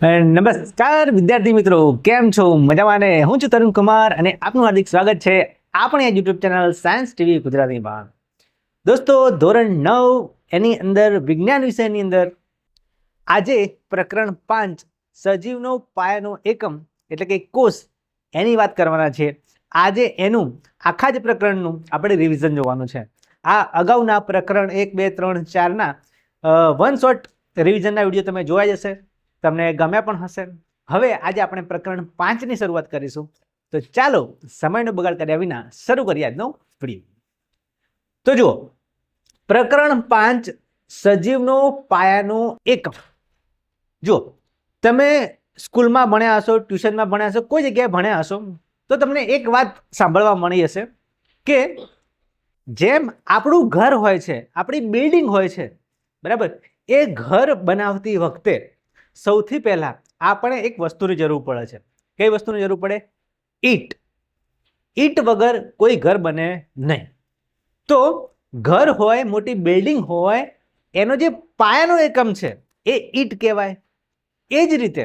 નમસ્કાર વિદ્યાર્થી મિત્રો, કેમ છો? મજામાં ને? હું છું તરુણ કુમાર અને આપનું હાર્દિક સ્વાગત છે આપણી યુટ્યુબ ચેનલ સાયન્સ ટીવી ગુજરાતીમાં. દોસ્તો, ધોરણ 9 એની અંદર વિજ્ઞાન વિષયની અંદર આજે પ્રકરણ 5 સજીવનો પાયાનો એકમ એટલે કે કોષ એની વાત કરવાના છે. આજે એનું આખા જ પ્રકરણનું આપણે રિવિઝન જોવાનું છે. આ અગાઉના પ્રકરણ 1, 2, 3, 4ના વન શોટ રિવિઝનના વિડીયો તમે જોયા જશે, તમને ગમ્યા પણ હશે. હવે આજે આપણે પ્રકરણ 5ની શરૂઆત કરીશું. તો ચાલો સમયનો બગાડ કર્યા વિના શરૂ કરીએ આજનો વિડીયો. તો જુઓ, પ્રકરણ 5 સજીવનો પાયાનો એકમ. જો તમે સ્કૂલમાં ભણ્યા હશો, ટ્યુશનમાં ભણ્યા હશો, કોઈ જગ્યાએ ભણ્યા હશો તો તમને એક વાત સાંભળવા મળી હશે કે જેમ આપણું ઘર હોય છે, આપણી બિલ્ડિંગ હોય છે, બરાબર, એ ઘર બનાવતી વખતે સૌથી પહેલા આપણે એક વસ્તુની જરૂર પડે છે. કઈ વસ્તુની જરૂર પડે? ઈંટ. ઈંટ વગર કોઈ ઘર બને નહીં. તો ઘર હોય, મોટી બિલ્ડિંગ હોય, એનો જે પાયાનો એકમ છે એ ઈંટ કહેવાય. એ જ રીતે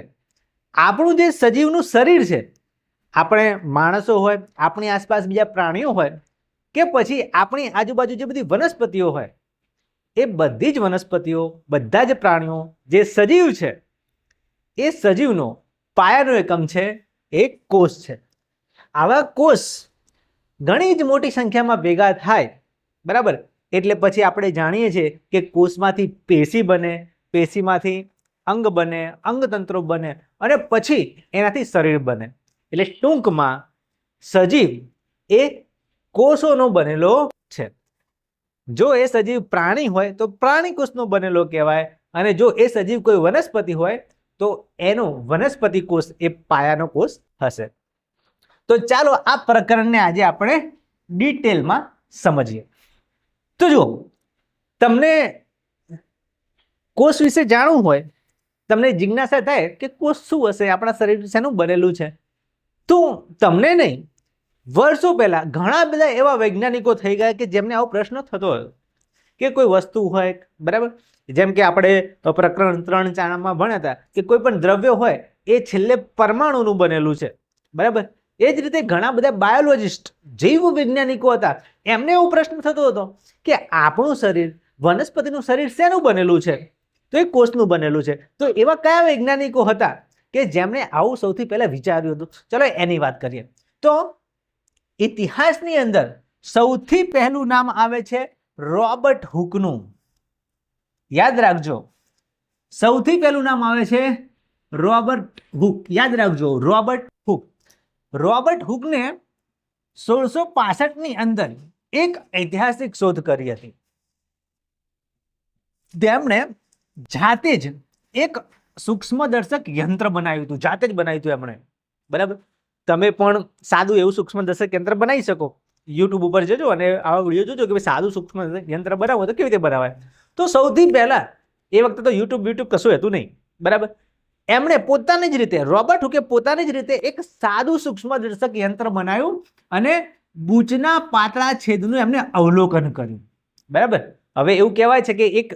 આપણું જે સજીવનું શરીર છે, આપણે માણસો હોય, આપણી આસપાસ બીજા પ્રાણીઓ હોય કે પછી આપણી આજુબાજુ જે બધી વનસ્પતિઓ હોય, એ બધી જ વનસ્પતિઓ, બધા જ પ્રાણીઓ જે સજીવ છે, એ સજીવનો પાયાનો એકમ છે એ કોષ છે. આવા કોષ ઘણી જ મોટી સંખ્યામાં ભેગા થાય, બરાબર, એટલે પછી આપણે જાણીએ છીએ કે કોષમાંથી પેશી બને, પેશીમાંથી અંગ બને, અંગતંત્રો બને અને પછી એનાથી શરીર બને. એટલે ટૂંકમાં સજીવ એ કોષોનો બનેલો છે. જો એ સજીવ પ્રાણી હોય તો પ્રાણી કોષનો બનેલો કહેવાય, અને જો એ સજીવ કોઈ વનસ્પતિ હોય તો એનો વનસ્પતિ કોષ એ પાયાનો કોષ હશે. તો ચાલો આ પ્રકરણને આજે આપણે ડિટેલમાં સમજીએ. તો જુઓ, તમને કોષ વિશે જાણવું હોય, તમને જિજ્ઞાસા થાય કે કોષ શું હશે, આપણા શરીર શેનું બનેલું છે, તો તમને નહીં, વર્ષો પહેલા ઘણા બધા એવા વૈજ્ઞાનિકો થઈ ગયા કે જેમને આવો પ્રશ્ન થતો હતો કે કોઈ વસ્તુ હોય, બરાબર, જેમ કે આપણે પ્રકરણ 3, 4માં ભણ્યા હતા કે કોઈ પણ દ્રવ્ય હોય એ છેલ્લે પરમાણુનું બનેલું છે, બરાબર. એ જ રીતે ઘણા બધા બાયોલોજિસ્ટ, જૈવ વૈજ્ઞાનિકો હતા, એમને એવો પ્રશ્ન થતો હતો કે આપણું શરીર, વનસ્પતિનું શરીર શેનું બનેલું છે? તો એ કોષનું બનેલું છે. તો એવા કયા વૈજ્ઞાનિકો હતા કે જેમણે આવું સૌથી પહેલા વિચાર્યું હતું? ચલો એની વાત કરીએ. તો ઇતિહાસની અંદર સૌથી પહેલું નામ આવે છે રોબર્ટ હુકનું. યાદ રાખજો, સૌથી પહેલું નામ આવે છે રોબર્ટ હુક. યાદ રાખજો, રોબર્ટ હુક. રોબર્ટ હુકને 1665ની અંદર એક ઐતિહાસિક શોધ કરી હતી. તેમણે જાતે જ એક સૂક્ષ્મદર્શક યંત્ર બનાવ્યું હતું, જાતે જ બનાવ્યું હતું એમણે, બરાબર. તમે પણ સાદું એવું સૂક્ષ્મદર્શક યંત્ર બનાવી શકો. યુટ્યુબ ઉપર જજો અને આવા વિડીયો જોજો કે ભાઈ સાદું સૂક્ષ્મ યંત્ર બનાવો તો કેવી રીતે બનાવાય. તો સૌથી પહેલા, એ વખતે તો યુટ્યુબ કશું હતું નહીં, બરાબર, એમણે પોતાની જ રીતે, રોબર્ટ હુકે પોતાની જ રીતે એક સાદું સૂક્ષ્મદર્શક યંત્ર બનાવ્યું અને બૂચના પાતળા છેદનું એમને અવલોકન કર્યું, બરાબર. હવે એવું કહેવાય છે કે એક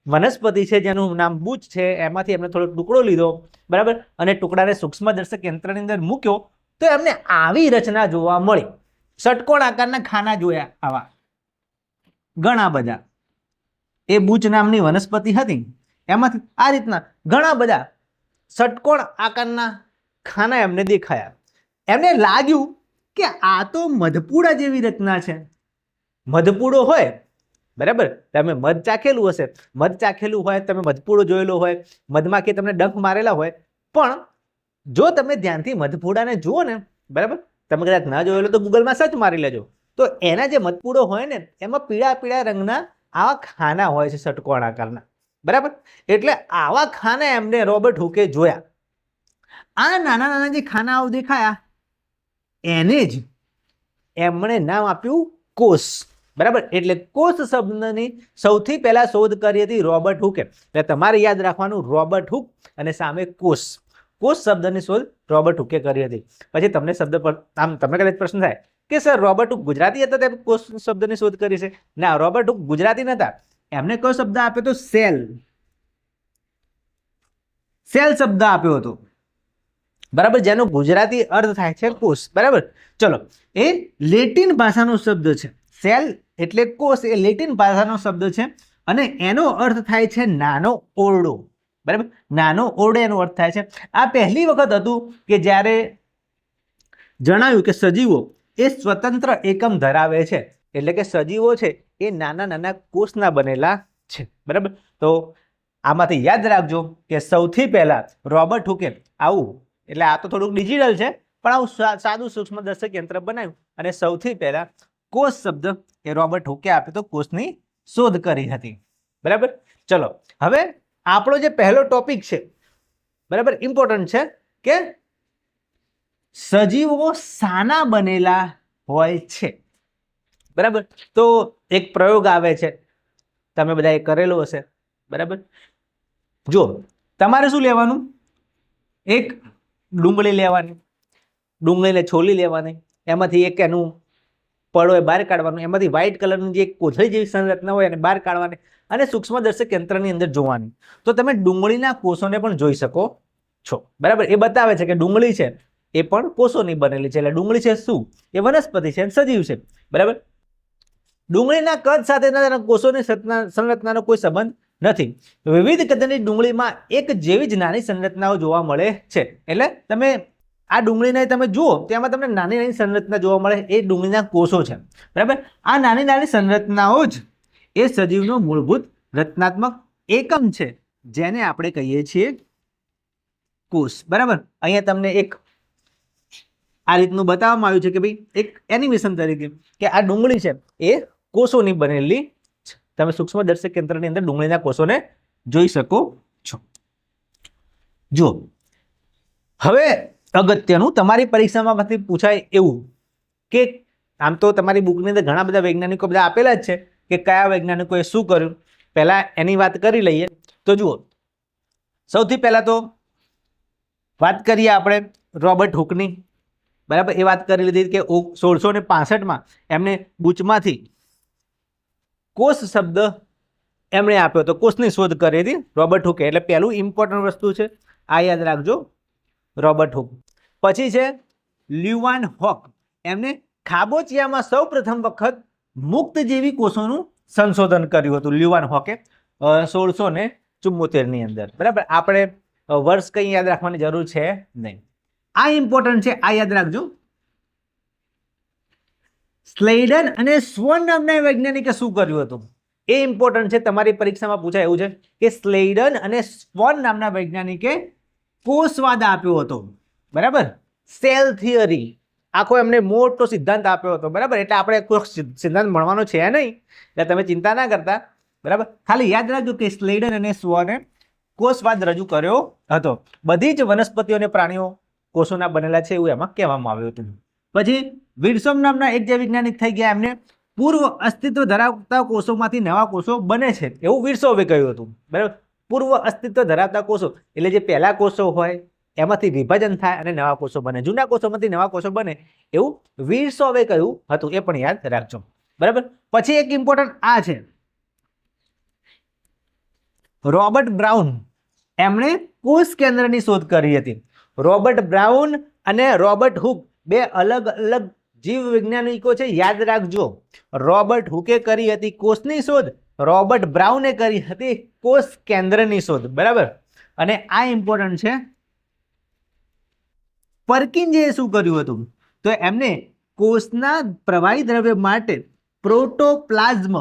વનસ્પતિ છે જેનું નામ બૂચ છે, એમાંથી એમને થોડો ટુકડો લીધો, બરાબર, અને ટુકડાને સૂક્ષ્મદર્શક યંત્રની અંદર મૂક્યો તો એમને આવી રચના જોવા મળી. ષટકોણ આકારના ખાના જોયા આવા ઘણા બધા. એ બૂચ નામની વનસ્પતિ હતી, એમાંથી આ રીતના ઘણા બધા ષટકોણ આકારના ખાના એમને દેખાયા. એમને લાગ્યું કે આ તો મધપૂડા જેવી રચના છે. મધપૂડો હોય, બરાબર, તમે મધ ચાખેલું હશે, મધ ચાખેલું હોય, તમે મધપૂડો જોયેલો હોય, મધમાખી તમને ડંખ મારેલા હોય, પણ જો તમે ધ્યાનથી મધપૂડાને જુઓ ને, બરાબર, તમે કદાચ ના જોયેલો તો ગૂગલમાં સર્ચ મારી લેજો, તો એના જે મધપૂડો હોય ને એમાં પીળા પીળા રંગના આવા ખાના હોય છે, ષટકોણ આકારના, બરાબર. એટલે આવા ખાના એમને રોબર્ટ હુકે જોયા. આ નાના નાના જે ખાનાઓ દેખાયા એને જ એમણે નામ આપ્યું કોષ, બરાબર. એટલે કોષ શબ્દની સૌથી પહેલા શોધ કરી હતી રોબર્ટ હુકે. એટલે તમારે યાદ રાખવાનું, રોબર્ટ હુક અને સામે કોષ. કોષ શબ્દની શોધ રોબર્ટ હુકે કરી હતી. પછી તમને શબ્દ પર આમ તમે કદાચ પ્રશ્ન થાય કે સર રોબર્ટ હુક ગુજરાતી હતા તે કોષ શબ્દની શોધ કરી છે? ના, રોબર્ટ હુક ગુજરાતી નતા. એમને કયો શબ્દ આપ્યો તો? સેલ. સેલ શબ્દ આપ્યો હતો, બરાબર, જેનો ગુજરાતી અર્થ થાય છે કોષ, બરાબર. ચલો, એ લેટિન ભાષાનો શબ્દ છે. સેલ એટલે કોષ, એ લેટિન ભાષાનો શબ્દ છે અને એનો અર્થ થાય છે નાનો ઓરડો, બરાબર. નાનો ઓરડો એનો અર્થ થાય છે. આ પહેલી વખત હતું કે જ્યારે જણાવ્યું કે સજીવો એ સ્વતંત્ર એકમ ધરાવે છે, એટલે કે સજીવો છે એ નાના નાના કોષના બનેલા છે, બરાબર. તો આમાંથી યાદ રાખજો કે સૌથી પહેલા રોબર્ટ હુકે આવું, એટલે આ તો થોડુંક ડિજિટલ છે પણ આવું સાદું સૂક્ષ્મદર્શક યંત્ર બનાવ્યું અને સૌથી પહેલા કોષ શબ્દ એ રોબર્ટ હુકે આપ્યો તો કોષની શોધ કરી હતી, બરાબર. ચલો, હવે આપણો જે પહેલો ટોપિક છે, બરાબર, ઇમ્પોર્ટન્ટ છે કે સજીવો શાના બનેલા હોય છે, બરાબર. તો એક પ્રયોગ આવે છે, તમે બધાએ કરેલો હશે, બરાબર. જો તમારે શું લેવાનું, એક ડુંગળી લેવાની, ડુંગળીને છોલી લેવાની, એમાંથી એક એનું પળો એ બહાર કાઢવાનું, એમાંથી વ્હાઇટ કલરની જે કોથળી જેવી સંરચના હોય એને બહાર કાઢવાની અને સૂક્ષ્મદર્શક યંત્રની અંદર જોવાની. તો તમે ડુંગળીના કોષોને પણ જોઈ શકો છો, બરાબર. એ બતાવે છે કે ડુંગળી છે એ પણ કોષોની બનેલી છે. એટલે ડુંગળી છે શું, એ વનસ્પતિ છે, સજીવ છે, બરાબર. ડુંગળીના કદ સાથે કોષોની સંરચનાનો કોઈ સંબંધ નથી. વિવિધ કદની ડુંગળીમાં એક જેવી જ નાની સંરચનાઓ જોવા મળે છે. એટલે તમે આ ડુંગળીને તમે જુઓ તેમાં તમને નાની નાની સંરચના જોવા મળે, એ ડુંગળીના કોષો છે, બરાબર. આ નાની નાની સંરચનાઓ જ એ સજીવનો મૂળભૂત રચનાત્મક એકમ છે, જેને આપણે કહીએ છીએ કોષ, બરાબર. અહીંયા તમને એક આ રીતનું બતાવવામાં આવ્યું છે કે ભાઈ એક એનિમેશન તરીકે કે આ ડુંગળી છે એ કોષોની બનેલી છે. તમે સૂક્ષ્મદર્શક યંત્રની અંદર ડુંગળીના કોષોને જોઈ શકો છો. જુઓ, હવે અગત્યનું તમારી પરીક્ષામાંથી પૂછાય એવું કે આમ તો તમારી બુકની અંદર ઘણા બધા વૈજ્ઞાનિકો બધા આપેલા જ છે કે કયા વૈજ્ઞાનિકોએ શું કર્યું. પહેલા એની વાત કરી લઈએ. તો જુઓ, સૌથી પહેલા તો વાત કરીએ આપણે રોબર્ટ હુકની, બરાબર. એ વાત કરી લીધી કે 1665માં એમને બૂચમાંથી કોષ શબ્દ એમણે આપ્યો હતો, કોષની શોધ કરી હતી રોબર્ટ હુકે. એટલે પહેલું ઇમ્પોર્ટન્ટ વસ્તુ છે, આ યાદ રાખજો, રોબર્ટ હુક. પછી છે લ્યુવાન હોક, એમને ખાબોચિયામાં સૌ પ્રથમ વખત મુક્તજીવી કોષોનું સંશોધન કર્યું હતું લ્યુવાન હોકે 1674ની અંદર, બરાબર. આપણે વર્ષ કંઈ યાદ રાખવાની જરૂર છે નહીં. આ ઇમ્પોર્ટન્ટ છે, આ યાદ રાખજો. સ્લેડન અને સ્વન નામના વૈજ્ઞાનિકે શું કર્યું હતું એ ઇમ્પોર્ટન્ટ છે, તમારી પરીક્ષામાં પૂછાય એવું છે કે સ્લેડન અને સ્વન નામના વૈજ્ઞાનિકે કોષવાદ આપ્યો હતો, બરાબર. સેલ થિયરી આખો એમને મોટો સિદ્ધાંત આપ્યો હતો, બરાબર. એટલે આપણે કોઈ સિદ્ધાંત મળવાનો છે નહીં, એટલે તમે ચિંતા ના કરતા, બરાબર. ખાલી યાદ રાખજો કે સ્લેડન અને સ્વને કોષવાદ રજૂ કર્યો હતો. બધી જ વનસ્પતિઓ અને પ્રાણીઓ કોષોના બનેલા છે એવું એમાં કહેવામાં આવ્યું હતું. પછી વિલ્સન નામના એક જે વૈજ્ઞાનિક થઈ ગયા, એમને પૂર્વ અસ્તિત્વ ધરાવતા કોષોમાંથી નવા કોષો બને છે એવું વિલ્સોવે કહ્યું હતું, બરાબર. પૂર્વ અસ્તિત્વ ધરાવતા કોષો એટલે જે પહેલા કોષો હોય એમાંથી વિભાજન થાય અને નવા કોષો બને, જૂના કોષોમાંથી નવા કોષો બને એવું વિલ્સોવે કહ્યું હતું, એ પણ યાદ રાખજો, બરાબર. પછી એક ઇમ્પોર્ટન્ટ આ છે રોબર્ટ બ્રાઉન, એમણે કોષ કેન્દ્રની શોધ કરી હતી. રોબર્ટ બ્રાઉન અને રોબર્ટ હુક બે અલગ અલગ જીવ વૈજ્ઞાનિકો છે, યાદ રાખજો. રોબર્ટ હુકે કરી હતી કોષની શોધ, રોબર્ટ બ્રાઉને કરી હતી કોષ કેન્દ્રની શોધ, બરાબર. અને આ ઇમ્પોર્ટન્ટ છે, પરકિન્જે શું કર્યું હતું તો એમને કોષના પ્રવાહી દ્રવ્ય માટે પ્રોટોપ્લાઝમ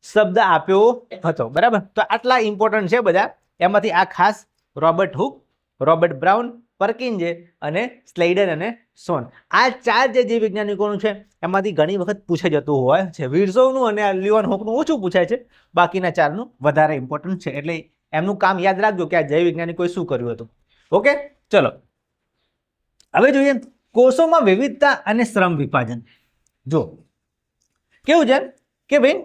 શબ્દ આપ્યો હતો, બરાબર. તો આટલા ઇમ્પોર્ટન્ટ છે બધા, એમાંથી આ ખાસ રોબર્ટ હુક, રોબર્ટ બ્રાઉન, પરકિન્જે અને સ્લેડન અને સ્વન, આ ચાર જે જીવ વૈજ્ઞાનિકોનું છે એમાંથી ઘણી વખત પૂછાઈ જતું હોય છે. વિલ્સોવનું અને લ્યુવાન હોકનું ઓછું પૂછાય છે, બાકીના ચારનું વધારે ઇમ્પોર્ટન્ટ છે. એટલે એમનું કામ યાદ રાખજો કે આ જૈવ વૈજ્ઞાનિકોએ શું કર્યું હતું. ઓકે, ચલો હવે જોઈએ કોષોમાં વિવિધતા અને શ્રમ વિભાજન. જો કેવું છે કે ભાઈ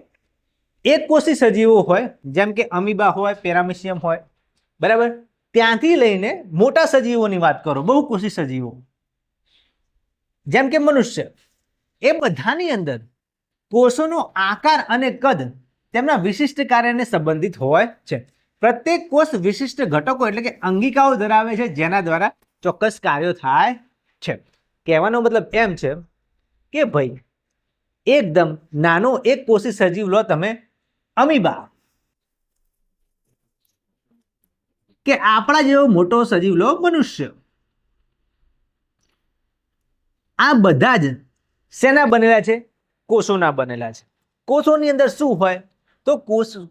એક કોષી સજીવો હોય, જેમ કે અમીબા હોય, પેરામિશિયમ હોય, બરાબર. ત્યાંથી લઈને મોટા સજીવોની વાત કરો, બહુકોષી સજીવો જેમ કે મનુષ્ય, એ બધાની અંદર કોષોનો આકાર અને કદ તેમના વિશિષ્ટ કાર્યને સંબંધિત હોય છે. પ્રત્યેક કોષ વિશિષ્ટ ઘટકો એટલે કે અંગિકાઓ ધરાવે છે જેના દ્વારા ચોક્કસ કાર્યો થાય છે. કહેવાનો મતલબ એમ છે કે ભાઈ એકદમ નાનો એક કોષી સજીવ લો તમે, અમીબા, કે આપણા જેવો મોટો સજીવ લો મનુષ્ય, આ બધા જ શેના બનેલા છે? કોષોના બનેલા છે. કોષોની અંદર શું હોય? તો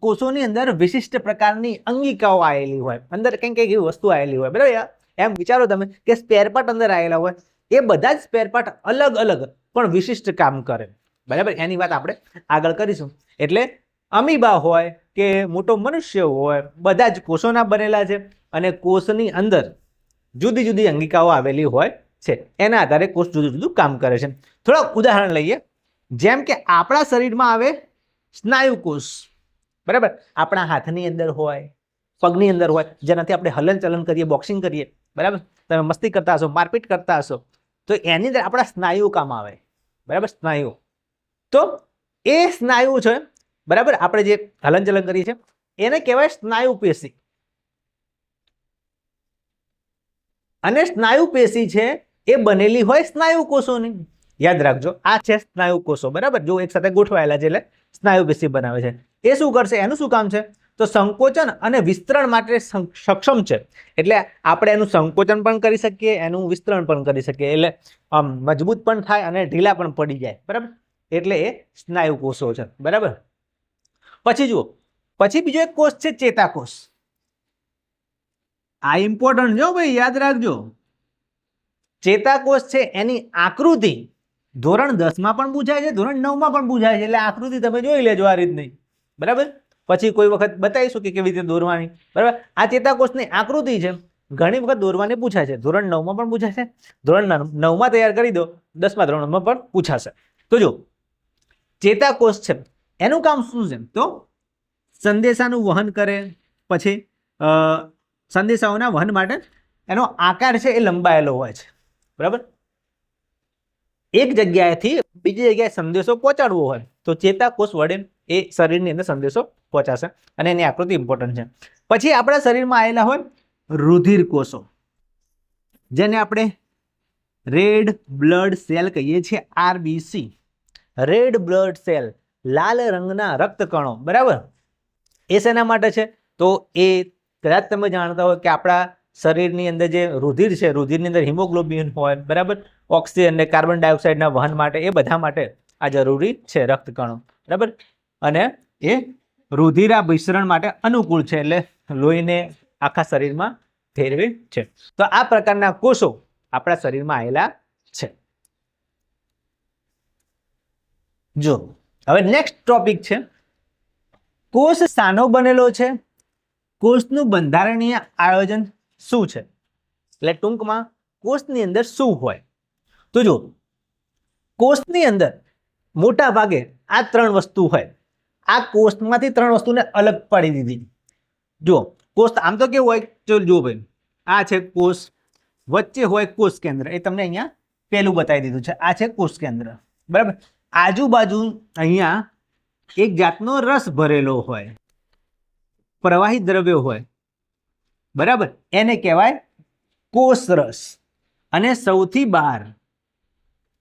કોષોની અંદર વિશિષ્ટ પ્રકારની અંગિકાઓ આવેલી હોય, અંદર કંઈક કંઈક એવી વસ્તુ આવેલી હોય, બરાબર? એમ વિચારો તમે કે સ્પેર પાર્ટ અંદર આવેલા હોય, એ બધા જ સ્પેર પાર્ટ અલગ અલગ પણ વિશિષ્ટ કામ કરે, બરાબર? એની વાત આપણે આગળ કરીશું. એટલે અમીબા હોય કે મોટો મનુષ્ય હોય, બધા જ કોષોના બનેલા છે અને કોષની અંદર જુદી જુદી અંગિકાઓ આવેલી હોય છે. એના આધારે કોષ જુદું જુદું કામ કરે છે. થોડાક ઉદાહરણ લઈએ. જેમ કે આપણા શરીરમાં આવે સ્નાયુ કોષ, બરાબર? આપણા હાથની અંદર હોય, પગની અંદર હોય, જેનાથી આપણે હલનચલન કરીએ, બોક્સિંગ કરીએ, બરાબર? તમે મસ્તી કરતા હશો, મારપીટ કરતા હશો, તો એની અંદર આપણા સ્નાયુ કામ આવે, બરાબર? સ્નાયુ, તો એ સ્નાયુ છે, બરાબર? આપણે જે હલનચલન કરીએ છીએ એને કહેવાય સ્નાયુ પેશી. અને સ્નાયુ પેશી છે એ બનેલી હોય સ્નાયુ કોષોની. યાદ રાખજો, આ છે સ્નાયુ કોષો, બરાબર? જો એક સાથે ગોઠવાયેલા છે એટલે સ્નાયુ પેશી બનાવે છે. એ શું કરશે? એનું શું કામ છે? તો સંકોચન અને વિસ્તરણ માટે સક્ષમ છે. એટલે આપણે એનું સંકોચન પણ કરી શકીએ, એનું વિસ્તરણ પણ કરી શકીએ, એટલે મજબૂત પણ થાય અને ઢીલા પણ પડી જાય, બરાબર? એટલે એ સ્નાયુ કોષો છે, બરાબર? પછી જુઓ, પછી બીજો એક કોષ છે ચેતાકોષ. આ ઇમ્પોર્ટન્ટ છે ભાઈ, યાદ રાખજો. ચેતાકોષ છે એની આકૃતિ ધોરણ 10 માં પણ પૂછાય છે, ધોરણ 9 માં પણ પૂછાય છે, એટલે આકૃતિ તમે જોઈ લેજો આ રીતની, બરાબર? પછી કોઈ વખત બતાવીશું કે કેવી રીતે દોરવાની, બરાબર? આ ચેતાકોષની આકૃતિ છે, ઘણી વખત દોરવાની પૂછાય છે. ધોરણ 9 માં પણ પૂછાય છે, ધોરણ 9 માં તૈયાર કરી દો, 10મા ધોરણમાં પણ પૂછાશે. તો જો ચેતાકોષ છે એનું કામ શું છે? તો સંદેશાનું વહન કરે. પછી સંદેશાઓના વહન માટે એનો આકાર છે એ લંબાયેલો હોય છે, બરાબર? એક જગ્યાએથી બીજી જગ્યાએ સંદેશો પહોંચાડવો હોય તો ચેતાકોષ વડે એ શરીરની અંદર સંદેશો પહોંચાશે, અને એની આકૃતિ ઇમ્પોર્ટન્ટ છે. પછી આપણા શરીરમાં આવેલા હોય રુધિર કોષો, જેને આપણે રેડ બ્લડ સેલ કહીએ છીએ, RBC, રેડ બ્લડ સેલ, લાલ રંગના રક્તકણો, બરાબર? એ શેના માટે છે? તો એ કદાચ તમે જાણતા હોય કે આપણા શરીરની અંદર જે રુધિર છે, રુધિરની અંદર હિમોગ્લોબિન હોય, બરાબર? ઓક્સિજન અને કાર્બન ડાયોક્સાઇડના વહન માટે, એ બધા માટે આ જરૂરી છે રક્તકણો, બરાબર? અને એ રુધિરાભિસરણ માટે અનુકૂળ છે, એટલે લોહીને આખા શરીરમાં ફેરવે છે. તો આ પ્રકારના કોષો આપણા શરીરમાં આવેલા છે. જો હવે નેક્સ્ટ ટોપિક છે, કોષ શાનો બનેલો છે? કોષનું બંધારણીય આયોજન શું છે? એટલે ટૂંકમાં કોષની અંદર શું હોય? તો જો કોષની અંદર મોટા ભાગે આ ત્રણ વસ્તુ હોય. આ કોષમાંથી ત્રણ વસ્તુને અલગ પાડી દીધી. જો કોષ આમ તો કેવું હોય, ચલો જો ભાઈ, આ છે કોષ, વચ્ચે હોય કોષ કેન્દ્ર, એ તમને અહીંયા પહેલું બતાવી દીધું છે. આ છે કોષ કેન્દ્ર, બરાબર? આજુબાજુ અહીંયા એક જાતનો રસ ભરેલો હોય, પ્રવાહી દ્રવ્યો હોય, બરાબર? એને કહેવાય કોષ રસ. અને સૌથી બહાર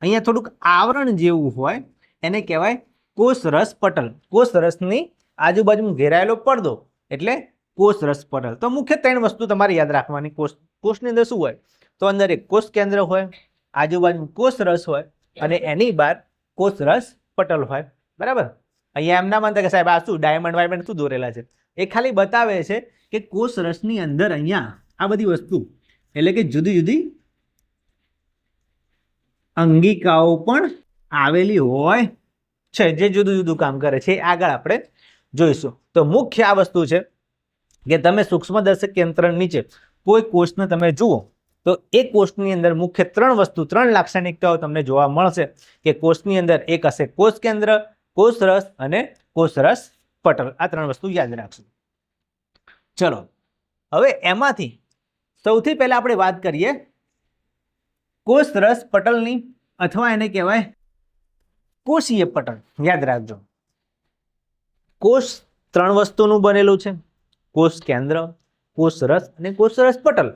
અહીંયા થોડુંક આવરણ જેવું હોય, એને કહેવાય કોષ રસ પટલ. કોષ રસની આજુબાજુ ઘેરાયેલો પડદો એટલે કોષ રસ પટલ. તો મુખ્ય ત્રણ વસ્તુ તમારે યાદ રાખવાની. કોષની અંદર શું હોય? તો અંદર એક કોષ કેન્દ્ર હોય, આજુબાજુ કોષ રસ હોય, અને એની બહાર કોષ રસ પટલ હોય, બરાબર? અહીંયા એમ ના માનતા કે સાહેબ આ શું ડાયમંડ વાયમંડ શું દોરેલા છે. એ ખાલી બતાવે છે કે કોષ રસની અંદર અહીંયા આ બધી વસ્તુ એટલે કે જુદી જુદી અંગિકાઓ પણ આવેલી હોય છે, જે જુદું જુદું કામ કરે છે. આગળ આપણે જોઈશું. તો મુખ્ય આ વસ્તુ છે કે તમે સૂક્ષ્મદર્શક યંત્ર નીચે કોઈ કોષને તમે જુઓ તો એ કોષની અંદર મુખ્ય ત્રણ વસ્તુ, ત્રણ લાક્ષણિકતાઓ તમને જોવા મળશે. કે કોષની અંદર એક હશે કોષ કેન્દ્ર, કોષ રસ અને કોષ રસ પટલ. આ ત્રણ વસ્તુ યાદ રાખશું. ચલો હવે એમાંથી સૌથી પહેલા આપણે વાત કરીએ કોષ રસ પટલની, અથવા એને કહેવાય કોષીય પટલ. યાદ રાખજો, કોષ ત્રણ વસ્તુનું બનેલું છે. કોષ કેન્દ્ર, કોષ રસ અને કોષ રસ પટલ.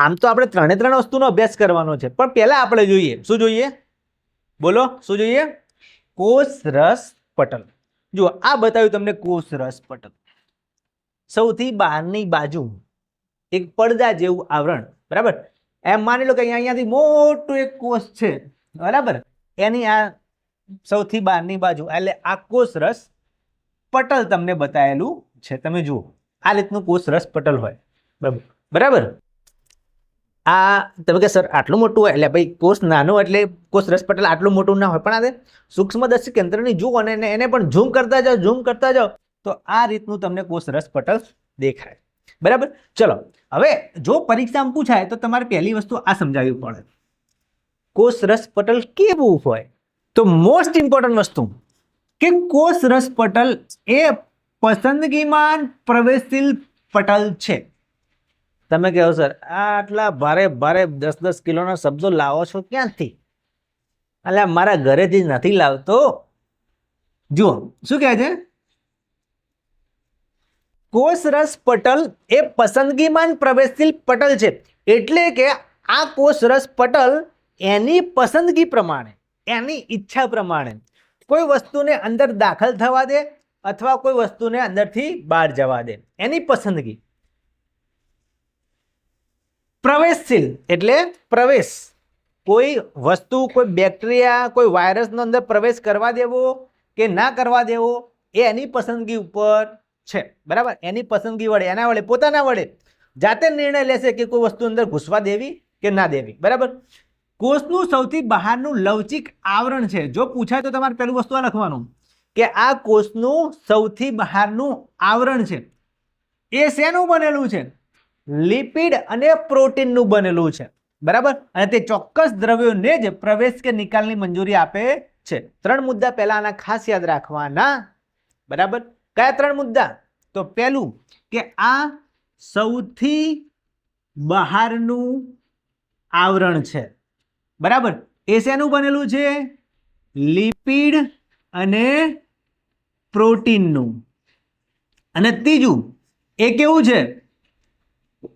આમ તો આપણે ત્રણે ત્રણ વસ્તુનો અભ્યાસ કરવાનો છે, પણ પહેલા આપણે જોઈએ શું જોઈએ? બોલો શું જોઈએ? કોષ રસ પટલ. જુઓ આ બતાવ્યું તમને કોષ રસ પટલ. સૌથી બહારની બાજુ એક પડદા જેવું આવરણ, બરાબર? એમ માની લો કે અહીંયાથી મોટું એક કોષ છે, બરાબર? એની આ સૌથી બહારની બાજુ એટલે આ કોષ રસ પટલ તમને બતાવેલું છે. તમે જુઓ આ રીતનું કોષ રસ પટલ હોય, બરાબર? બરાબર. આ તમે કે સર આટલું મોટું હોય એટલે ભાઈ કોષ નાનો એટલે કોષ રસ પટલ આટલું મોટું ના હોય, પણ આ સૂક્ષ્મદર્શક કેન્દ્રની જુઓ અને એને પણ ઝૂમ કરતા જાઓ તો આ રીતનું તમને કોષ રસ પટલ દેખાય, બરાબર? ચલો હવે જો પરીક્ષામાં પૂછાય તો તમારે પહેલી વસ્તુ આ સમજાવવી પડે, કોષ રસ પટલ કેવું હોય. તો મોસ્ટ ઇમ્પોર્ટન્ટ વસ્તુ કે કોષ રસ પટલ એ પસંદગીમાન પ્રવેશશીલ પટલ છે. તમે કહો સર આટલા ભારે 10-10 કિલોના શબ્દો લાવો છો ક્યાંથી? એટલે મારા ઘરેથી નથી લાવતો. જુઓ શું કહે છે? કોષ રસ પટલ એ પસંદગીમાન પ્રવેશશીલ પટલ છે. એટલે કે આ કોષ રસ પટલ એની પસંદગી પ્રમાણે, એની ઈચ્છા પ્રમાણે કોઈ વસ્તુને અંદર દાખલ થવા દે અથવા કોઈ વસ્તુને અંદરથી બહાર જવા દે, એની પસંદગી. પ્રવેશશીલ એટલે પ્રવેશ, કોઈ વસ્તુ, કોઈ બેક્ટેરિયા, કોઈ વાયરસનો અંદર પ્રવેશ કરવા દેવો કે ના કરવા દેવો એ એની પસંદગી ઉપર છે, બરાબર? એની પસંદગી વડે, એના વડે, પોતાના વડે જાતે નિર્ણય લેશે કે કોઈ વસ્તુ અંદર ઘૂસવા દેવી કે ના દેવી, બરાબર? કોષનું સૌથી બહારનું લવચિક આવરણ છે. જો પૂછાય તો તમારે પહેલું વસ્તુ આ લખવાનું કે આ કોષનું સૌથી બહારનું આવરણ છે એ શેનું બનેલું છે? લિપિડ અને પ્રોટીનનું બનેલું છે, બરાબર? અને તે ચોક્કસ દ્રવ્યોને જ પ્રવેશ કે નિકાલની મંજૂરી આપે છે. 3 મુદ્દા પહેલા આના ખાસ યાદ રાખવાના, બરાબર? કયા 3 મુદ્દા? તો પહેલું કે આ સૌથી બહારનું આવરણ છે, બરાબર? એ શેનું બનેલું છે? લિપિડ અને પ્રોટીનનું. અને ત્રીજું એ કેવું છે?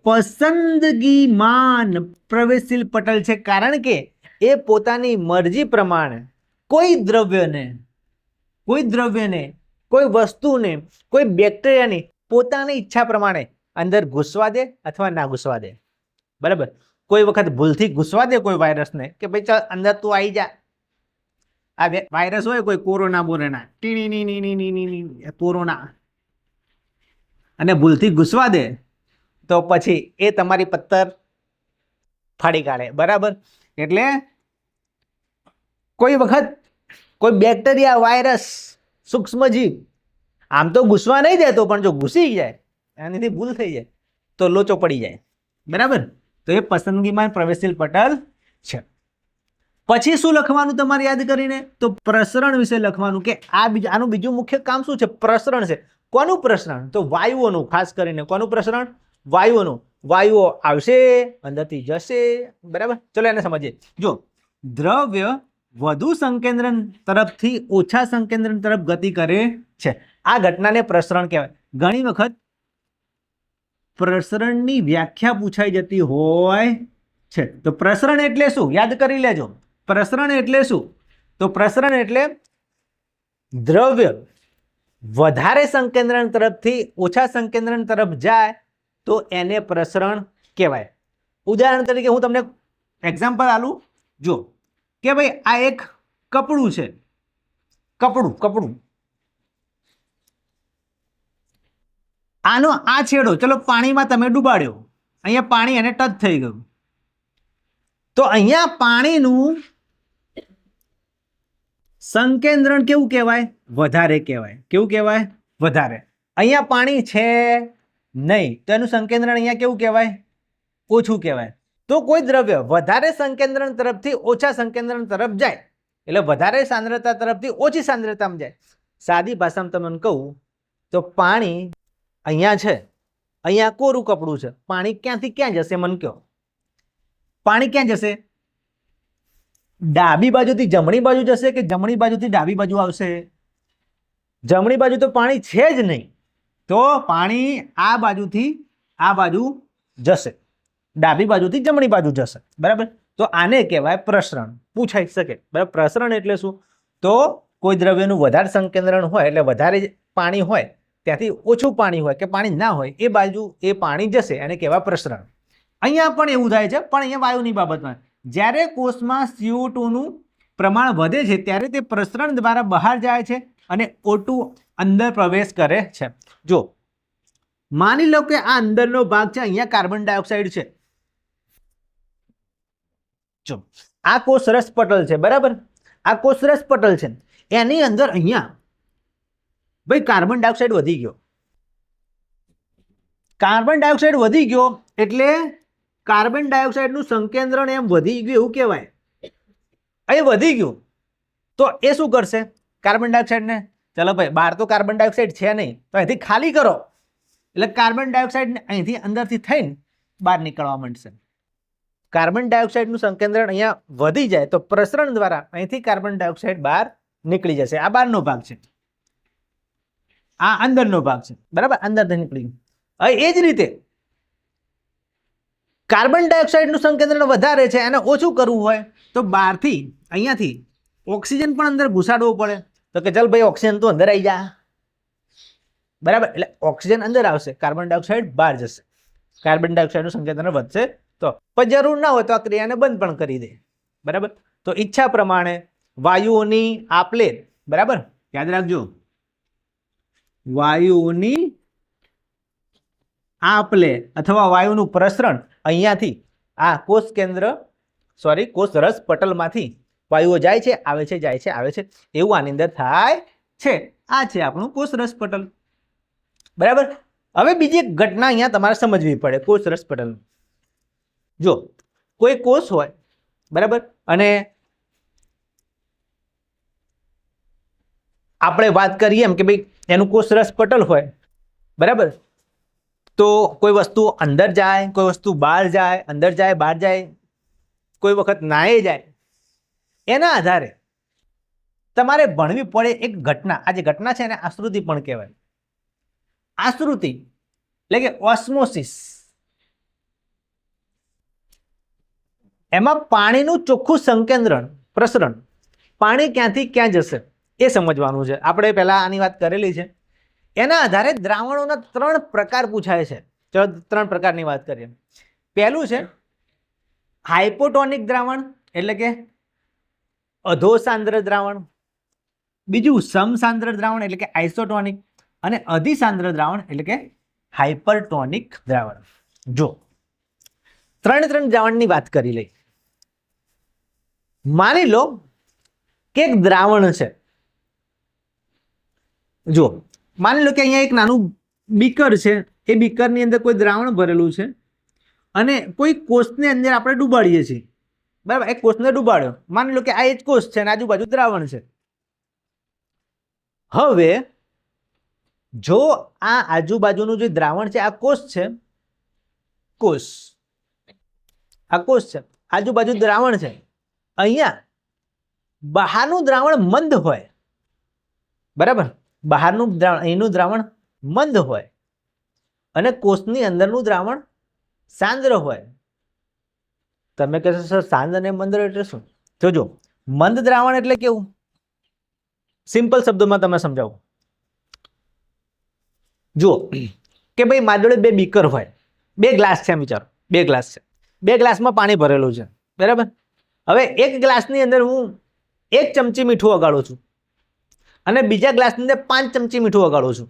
પસંદગીમાન પ્રવેશશીલ પટલ છે, કારણ કે એ પોતાની મરજી પ્રમાણે કોઈ દ્રવ્યને, કોઈ વસ્તુને, કોઈ બેક્ટેરિયાની પોતાની ઈચ્છા પ્રમાણે અંદર ઘૂસવા દે અથવા ના ઘૂસવા દે, બરાબર? કોઈ વખત ભૂલથી ઘૂસવા દે કોઈ વાયરસને કે ભાઈ ચાલ અંદર તું આવી જા. આ વાયરસ હોય કોઈ કોરોના કોરોના અને ભૂલથી ઘૂસવા દે તો પછી એ તમારી પત્તર ફાડી કાઢે, બરાબર? એટલે કોઈ વખત કોઈ બેક્ટેરિયા, વાયરસ, સૂક્ષ્મજીવ આમ તો ઘૂસવા નહીં દેતો, પણ જો ઘૂસી જાય, એનાથી ભૂલ થઈ જાય તો લોચો પડી જાય, બરાબર? તો એ પસંદગીમાન પ્રવેશશીલ પટલ છે. પછી શું લખવાનું તમારે યાદ કરીને? તો પ્રસરણ વિશે લખવાનું કે આનું બીજું મુખ્ય કામ શું છે? પ્રસરણ છે. કોનું પ્રસરણ? તો વાયુઓનું. ખાસ કરીને કોનું પ્રસરણ? વાયુઓનું. વાયુઓ આવશે, અંદરથી જશે, બરાબર? ચલો એને સમજીએ. જો દ્રવ્ય વધુ સંકેન્દ્રણ તરફથી ઓછા સંકેન્દ્રણ તરફ ગતિ કરે છે, આ ઘટનાને પ્રસરણ કહેવાય. ઘણી વખત પ્રસરણની વ્યાખ્યા પૂછાઈ જતી હોય છે. તો પ્રસરણ એટલે શું? યાદ કરી લેજો. પ્રસરણ એટલે શું? તો પ્રસરણ એટલે દ્રવ્ય વધારે સંકેન્દ્રણ તરફથી ઓછા સંકેન્દ્રણ તરફ જાય તો એને પ્રસરણ કહેવાય. ઉદાહરણ તરીકે હું તમને એક્ઝામ્પલ આલું. જો કે ભાઈ આ એક કપડું છે, કપડું આનો આ છેડો ચલો પાણીમાં તમે ડૂબાડ્યો, અહીંયા પાણી એને ટચ થઈ ગયું, તો અહીંયા પાણીનું સંકેન્દ્રણ કેવું કહેવાય? વધારે કહેવાય. કેવું કહેવાય? વધારે. અહીંયા પાણી છે નહીં તો એનું સંકેન્દ્રણ અહીંયા કેવું કહેવાય? ઓછું કહેવાય. તો કોઈ દ્રવ્ય વધારે સંકેન્દ્રણ તરફથી ઓછા સંકેન્દ્રણ તરફ જાય એટલે વધારે સાંદ્રતા તરફથી ઓછી સાંદ્રતામાં જાય. સાદી ભાષામાં તમને કહું તો પાણી અહીંયા છે, અહીંયા કોરું કપડું છે, પાણી ક્યાંથી ક્યાં જશે મને કહો? પાણી ક્યાં જશે? ડાબી બાજુથી જમણી બાજુ જશે કે જમણી બાજુથી ડાબી બાજુ આવશે? જમણી બાજુ તો પાણી છે જ નહીં, તો પાણી આ બાજુથી આ બાજુ જશે, ડાબી બાજુથી જમણી બાજુ જશે, બરાબર. તો આને કહેવાય પ્રસરણ. પૂછાઈ શકે, બરાબર. પ્રસરણ એટલે શું? તો કોઈ દ્રવ્યનું વધારે સંકેન્દ્રણ હોય એટલે વધારે પાણી હોય ત્યાંથી ઓછું પાણી હોય કે પાણી ના હોય એ બાજુ એ પાણી જશે, એને કહેવાય પ્રસરણ. અહીંયા પણ એવું થાય છે, પણ અહીંયા વાયુની બાબતમાં જ્યારે કોષમાં CO2 નું પ્રમાણ વધે છે ત્યારે તે પ્રસરણ દ્વારા બહાર જાય છે અને O2 અંદર પ્રવેશ કરે છે. જો માની લો કે આ અંદરનો ભાગ છે, અહીંયા કાર્બન ડાયોક્સાઇડ છે. જો આ કોષરસ પટલ છે, બરાબર. આ કોષરસ પટલ છે, એની અંદર અહીંયા ભાઈ કાર્બન ડાયોક્સાઇડ વધી ગયો. કાર્બન ડાયોક્સાઇડ વધી ગયો એટલે કાર્બન ડાયોક્સાઇડનું સંકેન્દ્રણ એમ વધી ગયું એવું કહેવાય. અહીં વધી ગયું તો એ શું કરશે? કાર્બન ડાયોક્સાઇડને, ચલો ભાઈ બહાર તો કાર્બન ડાયોક્સાઇડ છે નહીં, તો અહીંથી ખાલી કરો એટલે કાર્બન ડાયોક્સાઇડ અહીંથી અંદરથી થઈને બહાર નીકળવા માંડશે. કાર્બન ડાયોક્સાઇડનું સંકેન્દ્રણ અહીંયા વધી જાય તો પ્રસરણ દ્વારા અહીંથી કાર્બન ડાયોક્સાઇડ બહાર નીકળી જશે. આ બહારનો ભાગ છે, આ અંદરનો ભાગ છે, બરાબર. અંદરથી નીકળી ગયું. હવે એ જ રીતે કાર્બન ડાયોક્સાઇડનું સંકેન્દ્રણ વધારે છે, એને ઓછું કરવું હોય તો બહારથી અહીંયાથી ઓક્સિજન પણ અંદર ઘુસાડવો પડે. તો કે ચાલ ભાઈ ઓક્સિજન તો અંદર આવી જા, બરાબર. એટલે ઓક્સિજન અંદર આવશે, કાર્બન ડાયોક્સાઇડ બહાર જશે. કાર્બન ડાયોક્સાઇડનું સંકેન્દ્રણ વધશે તો પણ જરૂર ના હોય તો આ ક્રિયાને બંધ પણ કરી દે, બરાબર. તો ઈચ્છા પ્રમાણે વાયુઓની આપલે, બરાબર, યાદ રાખજો, વાયુઓની આપલે અથવા વાયુનું પ્રસરણ અહીંયાથી આ કોષ કેન્દ્ર કોષ રસ પટલમાંથી વાયુઓ જાય છે, આવે છે, જાય છે, આવે છે, એવું આની અંદર થાય છે. આ છે આપણું કોષ રસ પટલ, બરાબર. હવે બીજી એક ઘટના અહીંયા તમારે સમજવી પડે કોષ રસ પટલ. જો કોઈ કોષ હોય, બરાબર, અને આપણે વાત કરીએ એમ કે ભાઈ એનું કોષ રસ પટલ હોય, બરાબર. તો કોઈ વસ્તુ અંદર જાય, કોઈ વસ્તુ બહાર જાય, અંદર જાય, બહાર જાય, કોઈ વખત નાએ જાય. એના આધારે તમારે ભણવી પડે એક ઘટના. આ જે ઘટના છે એને આશ્રુતિ પણ કહેવાય. આશ્રુતિ એટલે કે ઓસ્મોસિસ. એમાં પાણીનું ચોખ્ખું સંકેન્દ્રણ, પ્રસરણ, પાણી ક્યાંથી ક્યાં જશે એ સમજવાનું છે. આપણે પહેલા આની વાત કરેલી છે. એના આધારે દ્રાવણોના 3 પ્રકાર પૂછાય છે. ચલો 3 પ્રકારની વાત કરીએ. પહેલું છે હાઇપોટોનિક દ્રાવણ એટલે કે અધોસાંદ્ર દ્રાવણ. બીજું સમસાંદ્ર દ્રાવણ એટલે કે આઇસોટોનિક, અને અધિસાંદ્ર દ્રાવણ એટલે કે હાઇપરટોનિક દ્રાવણ. જો 3 દ્રાવણની વાત કરી લઈ. માની લો કે એક દ્રાવણ છે. જો માની લો કે અહીંયા એક નાનું બીકર છે, એ બીકરની અંદર કોઈ દ્રાવણ ભરેલું છે અને કોઈ કોષની અંદર આપણે ડૂબાડીએ છીએ, બરાબર. એક કોષને ડૂબાડ્યો, માની લો કે આ એક કોષ છે અને આજુબાજુ દ્રાવણ છે. હવે જો આ આજુબાજુનું જે દ્રાવણ છે, આ કોષ છે, આ કોષ છે, આજુબાજુ દ્રાવણ છે. અહીંયા બહારનું દ્રાવણ મંદ હોય, બરાબર. બહારનું દ્રાવણ, અહીંનું દ્રાવણ મંદ હોય અને કોષની અંદરનું દ્રાવણ સાંદ્ર હોય. તમે કહેશો સર સાંદ્ર અને મંદ એટલે શું? તો જો મંદ દ્રાવણ એટલે કેવું, સિમ્પલ શબ્દોમાં તમે સમજાવું. જુઓ કે ભાઈ મારી જોડે 2 બીકર હોય, 2 ગ્લાસ છે, વિચારો 2 ગ્લાસ છે, 2 ગ્લાસમાં પાણી ભરેલું છે, બરાબર. હવે એક ગ્લાસની અંદર હું 1 ચમચી મીઠું ઓગાળું છું અને બીજા ગ્લાસની અંદર 5 ચમચી મીઠું ઓગાળું છું,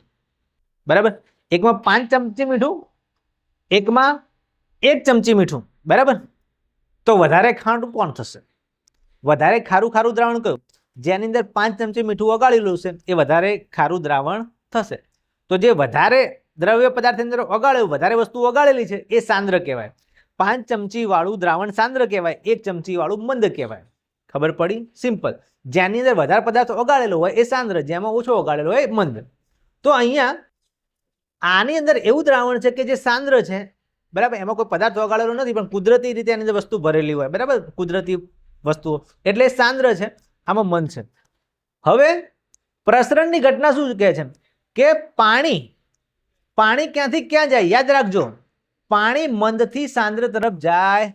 બરાબર. એકમાં 5 ચમચી મીઠું, એકમાં 1 ચમચી મીઠું, બરાબર. તો વધારે ખારું કોણ થશે? વધારે ખારું દ્રાવણ કયું? જેની અંદર 5 ચમચી મીઠું ઓગાળેલું છે એ વધારે ખારું દ્રાવણ થશે. તો જે વધારે દ્રવ્ય પદાર્થની અંદર ઓગાળ્યું, વધારે વસ્તુ ઓગાળેલી છે એ સાંદ્ર કહેવાય. 5 ચમચી વાળું દ્રાવણ સાંદ્ર કહેવાય, 1 ચમચી વાળું મંદ કહેવાય. ખબર પડી? સિમ્પલ. જેની અંદર વધારે પદાર્થ ઓગાળેલો હોય એ સાંદ્ર, જેમાં ઓછો ઓગાળેલો હોય એ મંદ. તો અહીંયા આની અંદર એવું દ્રાવણ છે કે જે સાંદ્ર છે, બરાબર. એમાં કોઈ પદાર્થ ઓગાળેલો નથી પણ કુદરતી રીતે એની અંદર વસ્તુ ભરેલી હોય, બરાબર, કુદરતી વસ્તુઓ, એટલે સાંદ્ર છે, આમાં મંદ છે. હવે પ્રસરણની ઘટના શું કહે છે કે પાણી પાણી ક્યાંથી ક્યાં જાય? યાદ રાખજો, પાણી મંદથી સાંદ્ર તરફ જાય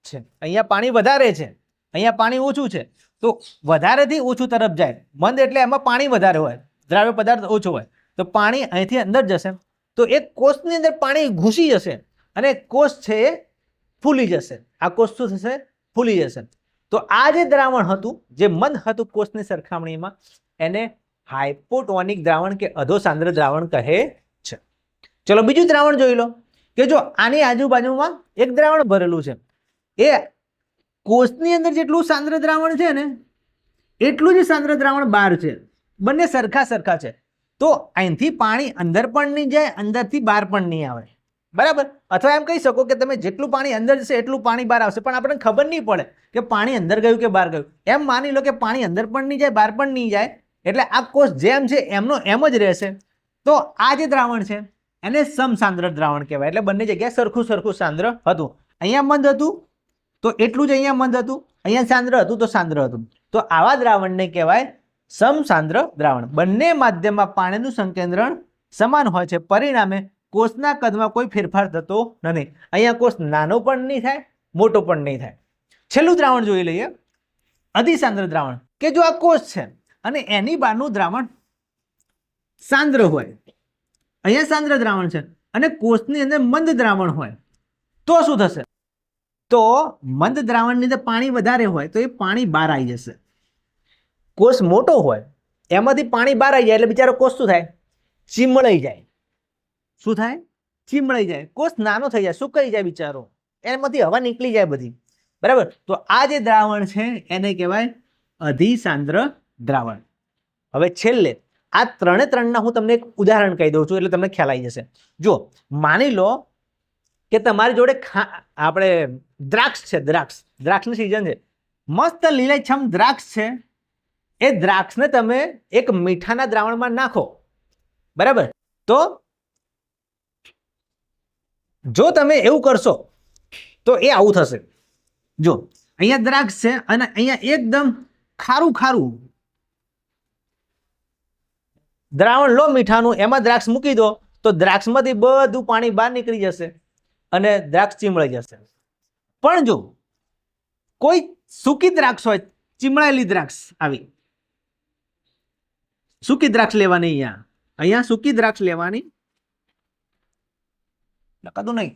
છે. અહીંયા પાણી વધારે છે, અહીંયા પાણી ઓછું છે, તો વધારેથી ઓછું તરફ જાય. મંદ એટલે એમાં પાણી વધારે હોય, દ્રાવ્ય પદાર્થ ઓછો હોય, તો પાણી અહીંથી અંદર જશે, તો એક કોષની અંદર પાણી ઘૂસી જશે અને કોષ છે એ ફૂલી જશે. આ કોષ શું થશે? ફૂલી જશે. તો આ જે દ્રાવણ હતું, જે મંદ હતું કોષની સરખામણીમાં, એને હાઇપોટોનિક દ્રાવણ કે અધો સાંદ્ર દ્રાવણ કહે છે. ચલો બીજું દ્રાવણ જોઈ લો કે જો આની આજુબાજુમાં એક દ્રાવણ ભરેલું છે, એ કોષની અંદર જેટલું સાંદ્ર દ્રાવણ છે ને એટલું જ સાંદ્ર દ્રાવણ બહાર છે. બંને સરખા સરખા છે, તો અહીંથી પાણી અંદર પણ નહીં જાય, અંદરથી બહાર પણ નહીં આવે, બરાબર. અથવા એમ કહી શકો કે તમે જેટલું પાણી અંદર જશે એટલું પાણી બહાર આવશે, પણ આપણને ખબર નહીં પડે કે પાણી અંદર ગયું કે બહાર ગયું. એમ માની લો કે પાણી અંદર પણ નહીં જાય, બહાર પણ નહીં જાય, એટલે આ કોષ જેમ છે એમનો એમ જ રહેશે. તો આ જે દ્રાવણ છે એને સમસાંદ્ર દ્રાવણ કહેવાય. એટલે બંને જગ્યાએ સરખું સરખું સાંદ્ર હતું. અહીંયા મંદ હતું તો એટલું જ અહીંયા મંદ હતું, અહીંયા સાંદ્ર હતું તો સાંદ્ર હતું. તો આવા દ્રાવણને કહેવાય સમસાંદ્ર દ્રાવણ. બંને માધ્યમમાં પાણીનું સંકેન્દ્રણ સમાન હોય છે, પરિણામે કોષના કદમાં કોઈ ફેરફાર થતો નથી. અહીંયા કોષ નાનો પણ નહીં થાય, મોટો પણ નહીં થાય. છેલ્લું દ્રાવણ જોઈ લઈએ, અધિસાંદ્ર દ્રાવણ. કે જો આ કોષ છે અને એની બહારનું દ્રાવણ સાંદ્ર હોય, અહીંયા સાંદ્ર દ્રાવણ છે અને કોષની અંદર મંદ દ્રાવણ હોય, તો શું થશે? તો મંદ દ્રાવણની અંદર પાણી વધારે હોય તો એ પાણી બહાર આવી જશે. કોષ મોટો હોય એમાંથી પાણી બહાર આવી જાય એટલે બિચારો કોષ શું થાય? ચીમળાઈ જાય. શું થાય? ચીમળાઈ જાય. કોષ નાનો થઈ જાય, સુકાઈ જાય બિચારો, એમાંથી હવા નીકળી જાય બધી, બરાબર. તો આ જે દ્રાવણ છે એને કહેવાય અધિસાંદ્ર દ્રાવણ. હવે છેલ્લે આ ત્રણના હું તમને એક ઉદાહરણ કહી દઉં છું એટલે તમને ખ્યાલ આવી જશે. જો માની લો કે તમારી જોડે આપણે દ્રાક્ષ છે, દ્રાક્ષની સિઝન છે, મસ્ત લીલાછમ દ્રાક્ષ છે. એ દ્રાક્ષને તમે એક મીઠાના દ્રાવણમાં નાખો, બરાબર. તો જો તમે એવું કરશો તો એ આવું થશે. જો અહીંયા દ્રાક્ષ છે અને અહીંયા એકદમ ખારું ખારું દ્રાવણ લો મીઠાનું, એમાં દ્રાક્ષ મૂકી દો તો દ્રાક્ષમાંથી બધું પાણી બહાર નીકળી જશે અને દ્રાક્ષ ચીમળાઈ જશે. પણ જો કોઈ સૂકી દ્રાક્ષ હોય, ચીમળાયેલી દ્રાક્ષ, આવી સૂકી દ્રાક્ષ લેવાની, અહીંયા સૂકી દ્રાક્ષ લેવાની, લખાતું નહીં,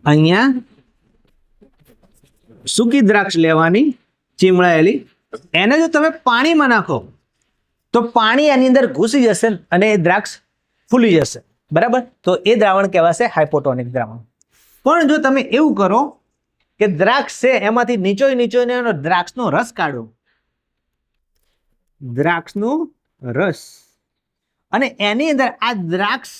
અહીંયા સૂકી દ્રાક્ષ લેવાની ચીમળાયેલી, એને જો તમે પાણીમાં નાખો તો પાણી એની અંદર ઘૂસી જશે અને એ દ્રાક્ષ ફૂલી જશે, બરાબર. તો એ દ્રાવણ કહેવાશે હાઇપોટોનિક દ્રાવણ. પણ જો તમે એવું કરો કે દ્રાક્ષ છે એમાંથી નીચોઈને દ્રાક્ષનો રસ કાઢો, દ્રાક્ષનો રસ, અને એની અંદર આ દ્રાક્ષ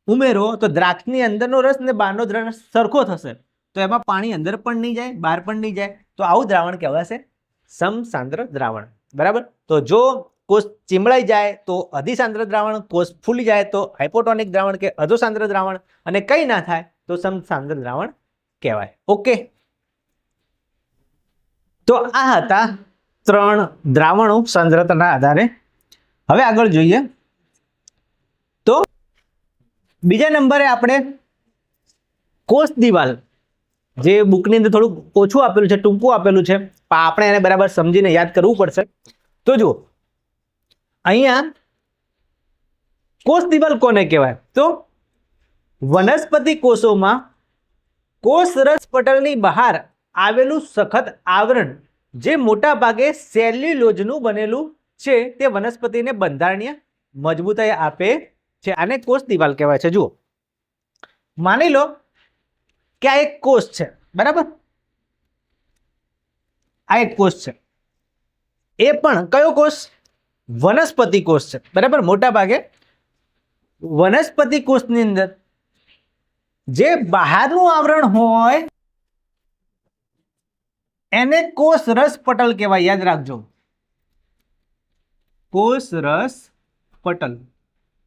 ઉમેરો, તો દ્રાક્ષની અંદરનો રસ ને બહારનો રસ સરખો થશે, તો એમાં પાણી અંદર પણ નહીં જાય, બહાર પણ નહીં જાય. તો આવું દ્રાવણ કહેવાશે સમસાંદ્ર દ્રાવણ, બરાબર. તો જો કોષ ચીમળાઈ જાય તો અધિસાંદ્ર દ્રાવણ, કોષ ફૂલી જાય તો હાઇપોટોનિક દ્રાવણ કે અધોસાંદ્ર દ્રાવણ, અને કંઈ ના થાય તો સમસાંદ્ર દ્રાવણ કહેવાય. ઓકે, તો આ હતા 3 દ્રાવણો સાંદ્રતાના આધારે. હવે આગળ જોઈએ તો બીજા નંબરે આપણે કોષ દિવાલ, જે બુકની અંદર થોડું ઓછું આપેલું છે, ટૂંકું આપેલું છે, પણ આપણે એને બરાબર સમજીને યાદ કરવું પડશે. તો જુઓ, અહીંયા કોષ દિવાલ કોને કહેવાય? તો વનસ્પતિ કોષોમાં કોષરસ પટલની બહાર આવેલું સખત આવરણ, જે મોટા ભાગે સેલ્યુલોઝનું બનેલું છે, તે વનસ્પતિને બંધારણીય મજબૂતાઈ આપે છે. આને કોષ દિવાલ કહેવાય છે. જુઓ, માની લો કે આ એક કોષ છે, બરાબર. આ એક કોષ છે, એ પણ કયો કોષ? વનસ્પતિ કોષ છે, બરાબર. મોટા ભાગે વનસ્પતિ કોષની અંદર જે બહારનું આવરણ હોય એને કોષ રસ પટલ કહેવાય. યાદ રાખજો, કોષ રસ પટલ.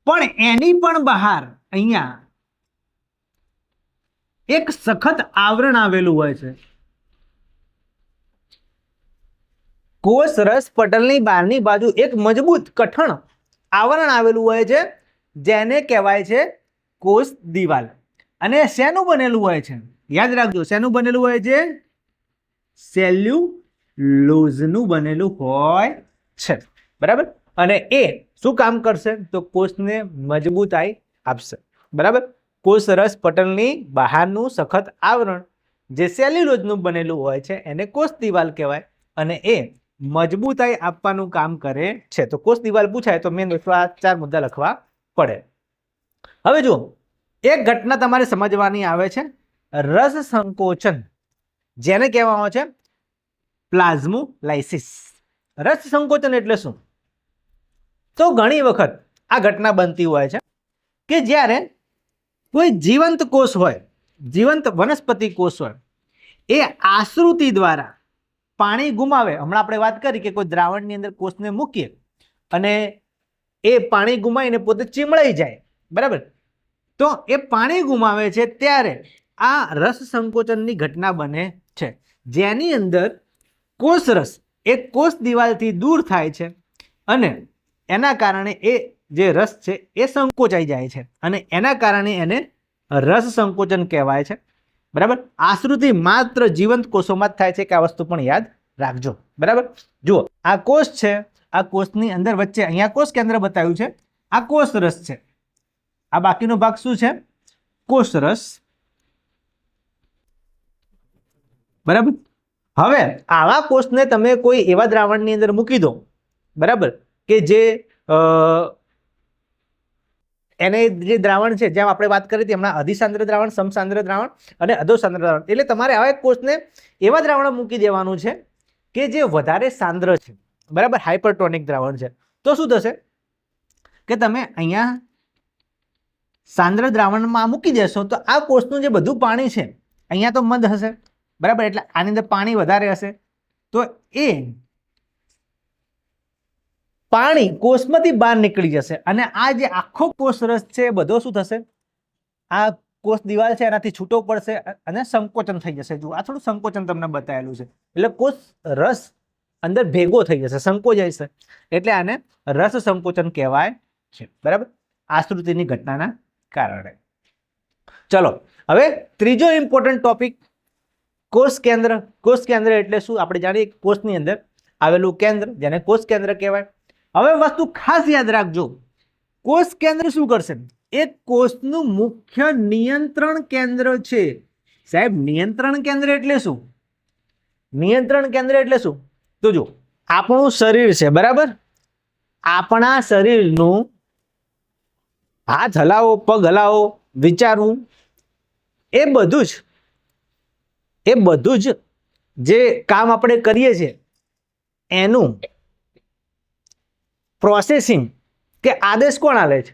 પણ એની પણ બહાર અહીંયા એક સખત આવરણ આવેલું હોય છે. કોષ રસ પટલની બહારની બાજુ એક મજબૂત કઠણ આવરણ આવેલું હોય છે, જેને કહેવાય છે કોષ દિવાલ. અને શેનું બનેલું હોય છે? યાદ રાખજો, શેનું બનેલું હોય છે? સેલ્યુલોઝનું બનેલું હોય છે. બરાબર. અને એ શું કામ કરશે? તો કોષને મજબૂતાઈ આપશે. બરાબર. કોષ રસ પટલની બહારનું સખત આવરણ જે સેલ્યુલોઝનું બનેલું હોય છે એને કોષ દિવાલ કહેવાય, અને એ મજબૂતાઈ આપવાનું કામ કરે છે. તો કોષ દિવાલ પૂછાય તો મેન વસ્તુ આ 4 મુદ્દા લખવા પડે. હવે જુઓ, એક ઘટના તમારે સમજવાની આવે છે, રસ સંકોચન, જેને કહેવામાં આવે છે પ્લાઝ્મોલાઇસિસ. રસ સંકોચન એટલે શું? તો ઘણી વખત આ ઘટના બનતી હોય છે કે જ્યારે કોઈ જીવંત કોષ હોય, જીવંત વનસ્પતિ કોષ હોય, એ આશ્રુતિ દ્વારા પાણી ગુમાવે. હમણાં આપણે વાત કરી કે કોઈ દ્રાવણની અંદર કોષને મૂકીએ અને એ પાણી ગુમાવીને પોતે ચીમળાઈ જાય. બરાબર. તો એ પાણી ગુમાવે છે ત્યારે આ રસ સંકોચનની ઘટના બને છે, જેની અંદર કોષ રસ એ કોષ દિવાલથી દૂર થાય છે અને એના કારણે એ જે રસ છે એ સંકોચાઈ જાય છે, અને એના કારણે એને રસ સંકોચન કહેવાય છે. બરાબર. આશ્રુતિ માત્ર જીવંત કોષોમાં જ થાય છે કે આ વસ્તુ પણ યાદ રાખજો. બરાબર. જુઓ, આ કોષ છે, આ કોષની અંદર વચ્ચે અહીંયા કોષ કેન્દ્ર બતાવ્યું છે, આ કોષ રસ છે, આ બાકીનો ભાગ શું છે? કોષ રસ. બરાબર. હવે આવા કોષને તમે કોઈ એવા દ્રાવણની અંદર મૂકી દો, બરાબર, કે જે એને જે દ્રાવણ છે, જેમ આપણે વાત કરી હતી હમણાં, અધિસાંદ્ર દ્રાવણ, સમસાંદ્ર દ્રાવણ અને અધોસાંદ્ર દ્રાવણ. એટલે તમારે આવા એક કોષને એવા દ્રાવણ મૂકી દેવાનું છે કે જે વધારે સાંદ્ર છે. બરાબર. હાઇપરટોનિક દ્રાવણ છે. તો શું થશે કે તમે અહીંયા સાંદ્ર દ્રાવણમાં મૂકી દેશો તો આ કોષનું જે બધું પાણી છે અહીંયા તો મંદ હશે. બરાબર. એટલે આની અંદર પાણી વધારે હશે, તો એ પાણી કોષમાંથી બહાર નીકળી જશે અને આ જે આખો કોષ રસ છે એ બધો શું થશે? આ કોષ દિવાલ છે એનાથી છૂટો પડશે અને સંકોચન થઈ જશે. જુઓ, આ થોડું સંકોચન તમને બતાવેલું છે. એટલે કોષ રસ અંદર ભેગો થઈ જશે, સંકોચાઈ જશે, એટલે આને રસ સંકોચન કહેવાય છે. બરાબર. આશ્રુતિની ઘટનાના કારણે. ચલો, હવે ત્રીજો ઇમ્પોર્ટન્ટ ટોપિક, કોષ કેન્દ્ર. કોષ કેન્દ્ર એટલે શું? આપણે જાણીએ કોષની અંદર આવેલું કેન્દ્ર, જેને કોષ કેન્દ્ર કહેવાય. હવે વસ્તુ ખાસ યાદ રાખજો, કોષ કેન્દ્ર શું કરશે? એ કોષનું મુખ્ય નિયંત્રણ કેન્દ્ર છે. સાહેબ, નિયંત્રણ કેન્દ્ર એટલે શું? નિયંત્રણ કેન્દ્ર એટલે શું? તો જો, આપણું શરીર છે, બરાબર, આપણા શરીરનું હાથ હલાવો, પગ હલાવો, વિચારવું, એ બધું જ જે કામ આપણે કરીએ છીએ એનું પ્રોસેસિંગ કે આદેશ કોણ આલે છે?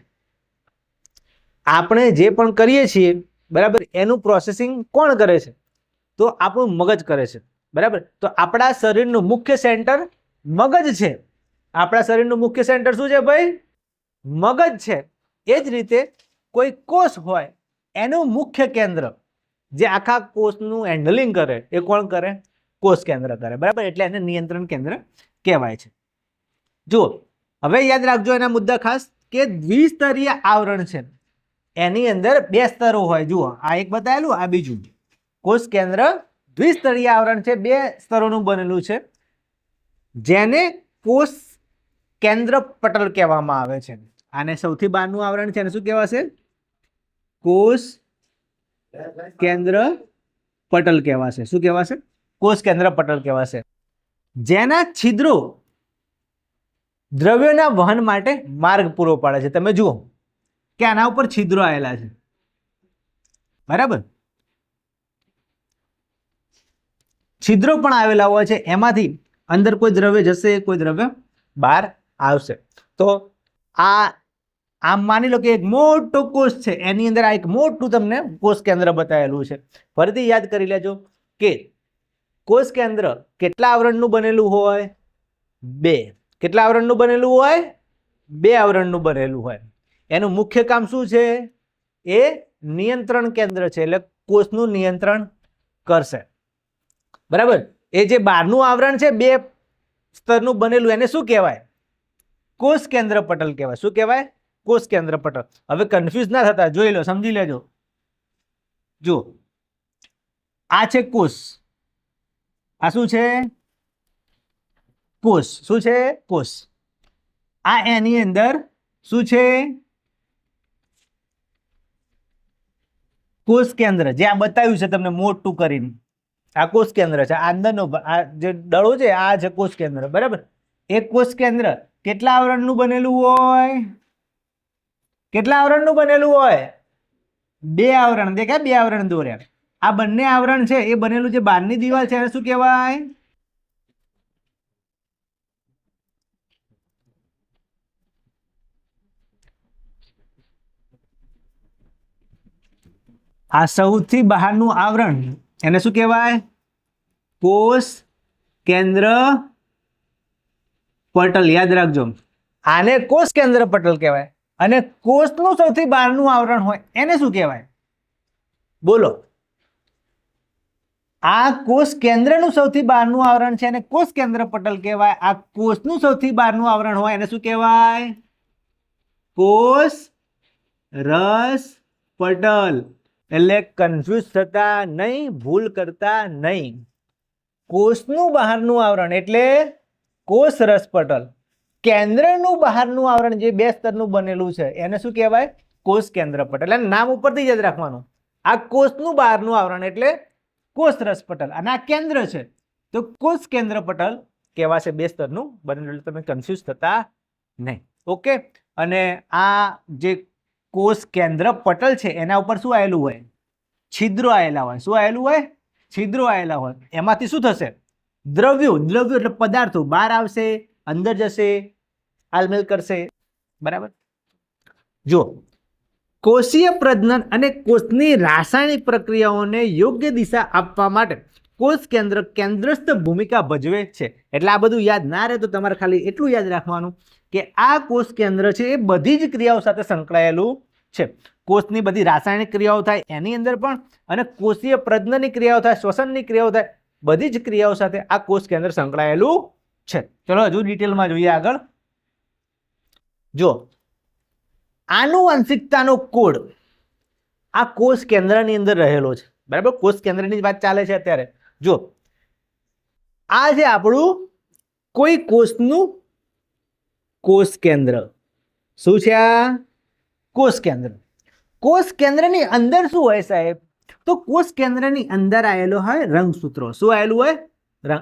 આપણે જે પણ કરીએ છીએ, બરાબર, એનું પ્રોસેસિંગ કોણ કરે છે? તો આપણું મગજ કરે છે. બરાબર. તો આપણા શરીરનું મુખ્ય સેન્ટર મગજ છે. આપણા શરીરનું મુખ્ય સેન્ટર શું છે ભાઈ? મગજ છે. એ જ રીતે કોઈ કોષ હોય એનું મુખ્ય કેન્દ્ર જે આખા કોષનું હેન્ડલિંગ કરે એ કોણ કરે? કોષ કેન્દ્ર કરે. બરાબર. એટલે એને નિયંત્રણ કેન્દ્ર કહેવાય છે. જુઓ, હવે યાદ રાખજો એના મુદ્દા ખાસ કે દ્વિસ્તરીય આવરણ છે, એની અંદર 2 સ્તરો હોય. જુઓ, આ એક બતાવેલું, આ બીજું. કોષ કેન્દ્ર દ્વિસ્તરીય આવરણ છે, 2 સ્તરોનું બનેલું છે, જેને કોષ કેન્દ્ર પટલ કહેવામાં આવે છે. આને સૌથી બહારનું આવરણ છે, એને શું કહેવાશે? કોષ કેન્દ્ર પટલ કહેવાશે. શું કહેવાશે? કોષ કેન્દ્ર પટલ કહેવાશે, જેના છિદ્રો દ્રવ્યોના વહન માટે માર્ગ પૂરો પાડે છે. તમે જુઓ કે આના ઉપર છિદ્રો આવેલા છે. બરાબર. છિદ્રો પણ આવેલા હોય છે, એમાંથી અંદર કોઈ દ્રવ્ય જશે, કોઈ દ્રવ્ય બહાર આવશે. તો આમ માની લો કે એક મોટો કોષ છે, એની અંદર આ એક મોટું તમને કોષ કેન્દ્ર બતાવેલું છે. ફરીથી યાદ કરી લેજો કે કોષ કેન્દ્ર કેટલા આવરણનું બનેલું હોય? 2. કેટલા આવરણનું બનેલું હોય? 2 આવરણનું બનેલું હોય. એનું મુખ્ય કામ શું છે? એ નિયંત્રણ કેન્દ્ર છે. એટલે કોષનું નિયંત્રણ કરશે. બરાબર. એ જે બહારનું આવરણ છે 2 સ્તરનું બનેલું એને શું કહેવાય? કોષ કેન્દ્ર પટલ કહેવાય. શું કહેવાય? કોષ કેન્દ્ર પટલ. હવે કન્ફ્યુઝ ના થતા, જોઈ લો, સમજી લેજો. જો આ છે કોષ, આ શું છે? કોષ. શું છે? કોષ. આ એની અંદર શું છે? કોષ કેન્દ્ર. જે આ બતાવ્યું છે તમને મોટું કરીને, આ કોષ કેન્દ્ર છે. આ અંદરનો આ જે દડો છે આ છે કોષ કેન્દ્ર. બરાબર. એક કોષ કેન્દ્ર કેટલા આવરણનું બનેલું હોય? કેટલા આવરણનું બનેલું હોય? 2 આવરણ. દેખાય? 2 આવરણ દોર્યા. આ બંને આવરણ છે એ બનેલું જે બહારની દિવાલ છે એને શું કહેવાય? આ સૌથી બહારનું આવરણ એને શું કહેવાય? કોષ કેન્દ્ર પટલ. યાદ રાખજો, આને કોષ કેન્દ્ર પટલ કહેવાય. અને કોષનું સૌથી બહારનું આવરણ હોય એને શું કહેવાય? બોલો. આ કોષ કેન્દ્રનું સૌથી બહારનું આવરણ છે અને કોષ કેન્દ્ર પટલ કહેવાય. આ કોષનું સૌથી બહારનું આવરણ હોય એને શું કહેવાય? કોષ રસ પટલ. એટલે કન્ફ્યુઝ થતા નહીં, ભૂલ કરતા નહીં. કોષનું બહારનું આવરણ એટલે કોષ રસ પટલ. કેન્દ્રનું બહારનું આવરણ જે 2 સ્તરનું બનેલું છે એને શું કહેવાય? કોષ કેન્દ્ર પટલ. એટલે નામ ઉપરથી યાદ રાખવાનું. આ કોષનું બહારનું આવરણ એટલે કોષ રસ પટલ અને આ કેન્દ્ર છે તો કોષ કેન્દ્ર પટલ કહેવાશે. 2 સ્તરનું બનેલું. તમે કન્ફ્યુઝ થતા નહીં. ઓકે. અને આ જે કોષ કેન્દ્ર પટલ છે એના ઉપર શું આવેલું હોય? છિદ્રો આવેલા હોય. શું આવેલું હોય? છિદ્રો આવેલા હોય. એમાંથી શું થશે? દ્રવ્યો. દ્રવ્યો એટલે પદાર્થો બહાર આવશે, અંદર જશે, આલમેલ કરશે. બરાબર. જો કોષીય પ્રજનન અને કોષની રાસાયણિક પ્રક્રિયાઓને યોગ્ય દિશા આપવા માટે કોષ કેન્દ્ર કેન્દ્રસ્થ ભૂમિકા ભજવે છે. એટલે આ બધું યાદ ના રહે તો તમારે ખાલી એટલું યાદ રાખવાનું કે આ કોષ કેન્દ્ર છે એ બધી જ ક્રિયાઓ સાથે સંકળાયેલું છે. કોષની બધી રાસાયણિક ક્રિયાઓ થાય એની અંદર પણ, અને કોષીય પ્રજનનની ક્રિયાઓ થાય, શ્વસનની ક્રિયાઓ થાય, બધી જ ક્રિયાઓ સાથે આ કોષ કેન્દ્ર સંકળાયેલું છે. ચલો હજુ ડિટેલમાં જોઈએ આગળ. જો આનુવંશિકતાનો કોડ આ કોષ કેન્દ્રની અંદર રહેલો છે. બરાબર. કોષ કેન્દ્રની જ વાત ચાલે છે અત્યારે. જો આ છે આપણું કોઈ કોષનું કોષ કેન્દ્ર. શું છે આ? કોષ કેન્દ્ર. કોષ કેન્દ્રની અંદર શું હોય સાહેબ? તો કોષ કેન્દ્રની અંદર આવેલો હોય રંગસૂત્રો. શું આવેલું હોય?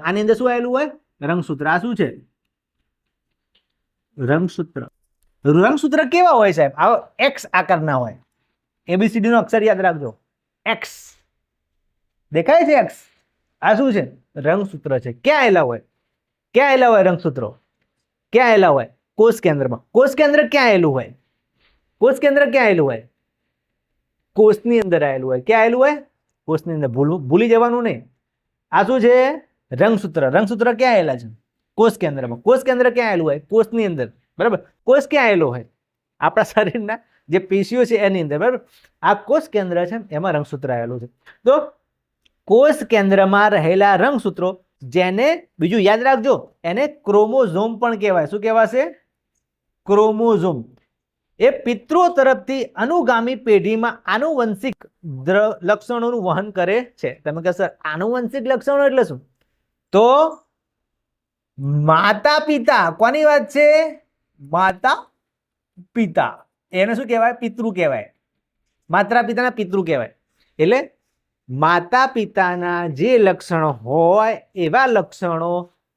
આની અંદર શું આવેલું હોય? રંગસૂત્ર. આ શું છે? રંગસૂત્ર. રંગસૂત્ર કેવા હોય સાહેબ? આ એક્સ આકારના હોય. ABCD નો અક્ષર યાદ રાખજો. એક્સ દેખાય છે? એક્સ. આ શું છે? રંગસૂત્ર છે. ક્યાં આવેલા હોય? ક્યાં આવેલા હોય રંગસૂત્રો? ક્યાં આવેલા હોય? કોષ કેન્દ્રમાં. કોષ કેન્દ્ર ક્યાં આવેલું હોય? કોષ કેન્દ્ર ક્યાં આવેલું હોય? કોષની અંદર આવેલું હોય. ક્યાં આવેલું હોય? કોષની અંદર. ભૂલી જવાનું નહીં. આ શું છે? રંગસૂત્ર. રંગસૂત્ર ક્યાં આવેલા છે? કોષ કેન્દ્રમાં. કોષ કેન્દ્ર ક્યાં આવેલું હોય? કોષની અંદર. બરાબર. કોષ ક્યાં આવેલો હોય? આપણા શરીરના જે પેશીઓ છે એની અંદર. બરાબર. આ કોષ કેન્દ્ર છે એમાં રંગસૂત્ર આવેલું છે. તો કોષ કેન્દ્રમાં રહેલા રંગસૂત્રો, જેને બીજું યાદ રાખજો, એને ક્રોમોઝોમ પણ કહેવાય. શું કહેવાશે? ક્રોમોઝોમ. એ પિતૃઓ તરફથી અનુગામી પેઢીમાં આનુવંશિક લક્ષણોનું વહન કરે છે. તમે કહો સર આનુવંશિક લક્ષણો એટલે શું? તો માતા પિતા. કોની વાત છે? માતા પિતા. એને શું કહેવાય? પિતૃ કહેવાય. માતા પિતાના પિતૃ કહેવાય. એટલે માતા પિતાના જે લક્ષણો હોય એવા લક્ષણો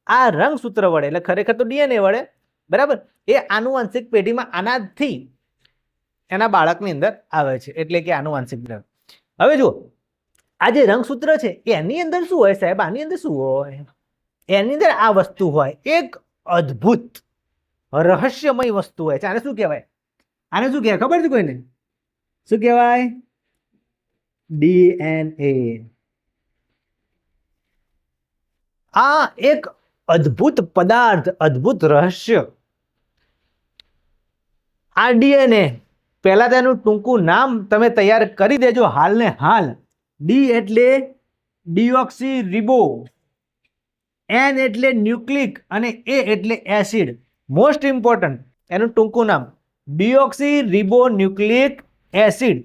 આ રંગસૂત્ર વડે, એટલે ખરેખર તો DNA વડે, બરાબર, એ આનુવંશિક પેઢીમાં આનાથી એના બાળકની અંદર આવે છે. એટલે કે આનુવંશિક દ્રવ્ય. હવે જુઓ આ જે રંગસૂત્ર છે એની અંદર શું હોય સાહેબ? આની અંદર શું હોય? એની અંદર આ વસ્તુ હોય, એક અદ્ભુત રહસ્યમય વસ્તુ હોય છે. આને શું કહેવાય? આને શું કહેવાય ખબર છે કોઈને? શું કહેવાય? DNA. આ એક અદ્ભુત પદાર્થ, અદ્ભુત રહસ્ય. આ DNA, પહેલા તેનું ટૂંકું નામ તમે તૈયાર કરી દેજો હાલ ને હાલ. ડી એટલે ડીઓક્સી રિબો, એન એટલે ન્યુક્લિક અને એ એટલે એસિડ. મોસ્ટ ઇમ્પોર્ટન્ટ એનું ટૂંકું નામ ડીઓક્સી રિબો ન્યુક્લિક એસિડ.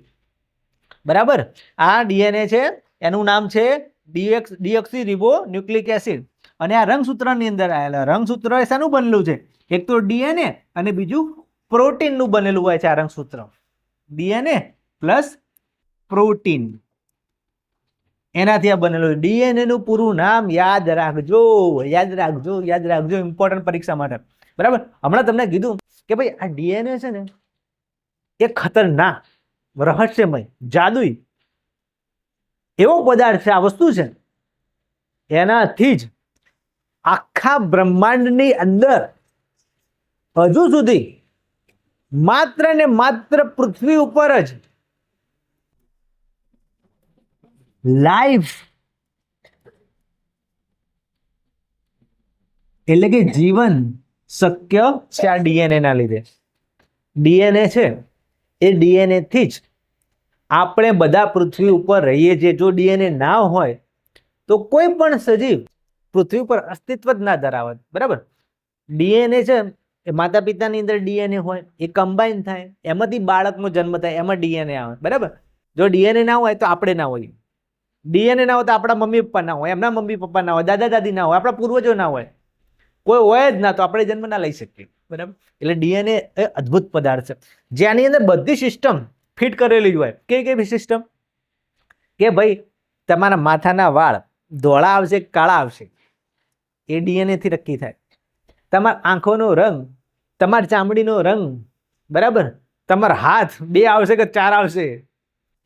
બરાબર, આ ડીએનએ છે એનું નામ છે ડીઓક્સી રિબો ન્યુક્લિક એસિડ. અને આ રંગસૂત્રની અંદર આવેલા રંગસૂત્ર શાનું બનેલું છે? એક તો ડીએનએ અને બીજું પ્રોટીનનું બનેલું હોય છે આ રંગસૂત્ર. ડીએનએ પ્લસ પ્રોટીન, એનાથી આ બનેલું. ડીએનએ નું પૂરું નામ યાદ રાખજો, યાદ રાખજો, યાદ રાખજો, ઇમ્પોર્ટન્ટ પરીક્ષા માટે. બરાબર, હમણાં તમને કીધું કે ભાઈ આ ડીએનએ છે ને એ ખતરનાક, રહસ્યમય, જાદુઈ એવો પદાર્થ છે, આ વસ્તુ છે, એનાથી જ આખા બ્રહ્માંડની અંદર હજુ સુધી માત્ર ને માત્ર પૃથ્વી ઉપર જ લાઈફ એટલે કે જીવન શક્ય છે આ ડીએનએ ના લીધે. ડીએનએ છે એ ડીએનએ થી જ આપણે બધા પૃથ્વી ઉપર રહીએ છીએ. જો ડીએનએ ના હોય તો કોઈ પણ સજીવ પૃથ્વી ઉપર અસ્તિત્વ જ ના ધરાવત. બરાબર, ડીએનએ છે એ માતા પિતાની અંદર ડીએનએ હોય, એ કમ્બાઈન થાય, એમાંથી બાળકનો જન્મ થાય, એમાં ડીએનએ આવે. બરાબર, જો ડીએનએ ના હોય તો આપણે ના હોય, ડીએનએ ના હોય તો આપણા મમ્મી પપ્પા ના હોય, એમના મમ્મી પપ્પા ના હોય, દાદા દાદી ના હોય, આપણા પૂર્વજો ના હોય, કોઈ હોય જ ના, તો આપણે જન્મ ના લઈ શકીએ. બરાબર, એટલે ડીએનએ એ અદ્ભુત પદાર્થ છે જેની અંદર બધી સિસ્ટમ ફિટ કરેલી હોય. કેવી સિસ્ટમ? કે ભાઈ તમારા માથાના વાળ ધોળા આવશે કાળા આવશે, એ ડીએનએ થી નક્કી થાય. તમારા આંખોનો રંગ, તમારી ચામડીનો રંગ, બરાબર, તમારા હાથ 2 આવશે કે 4 આવશે,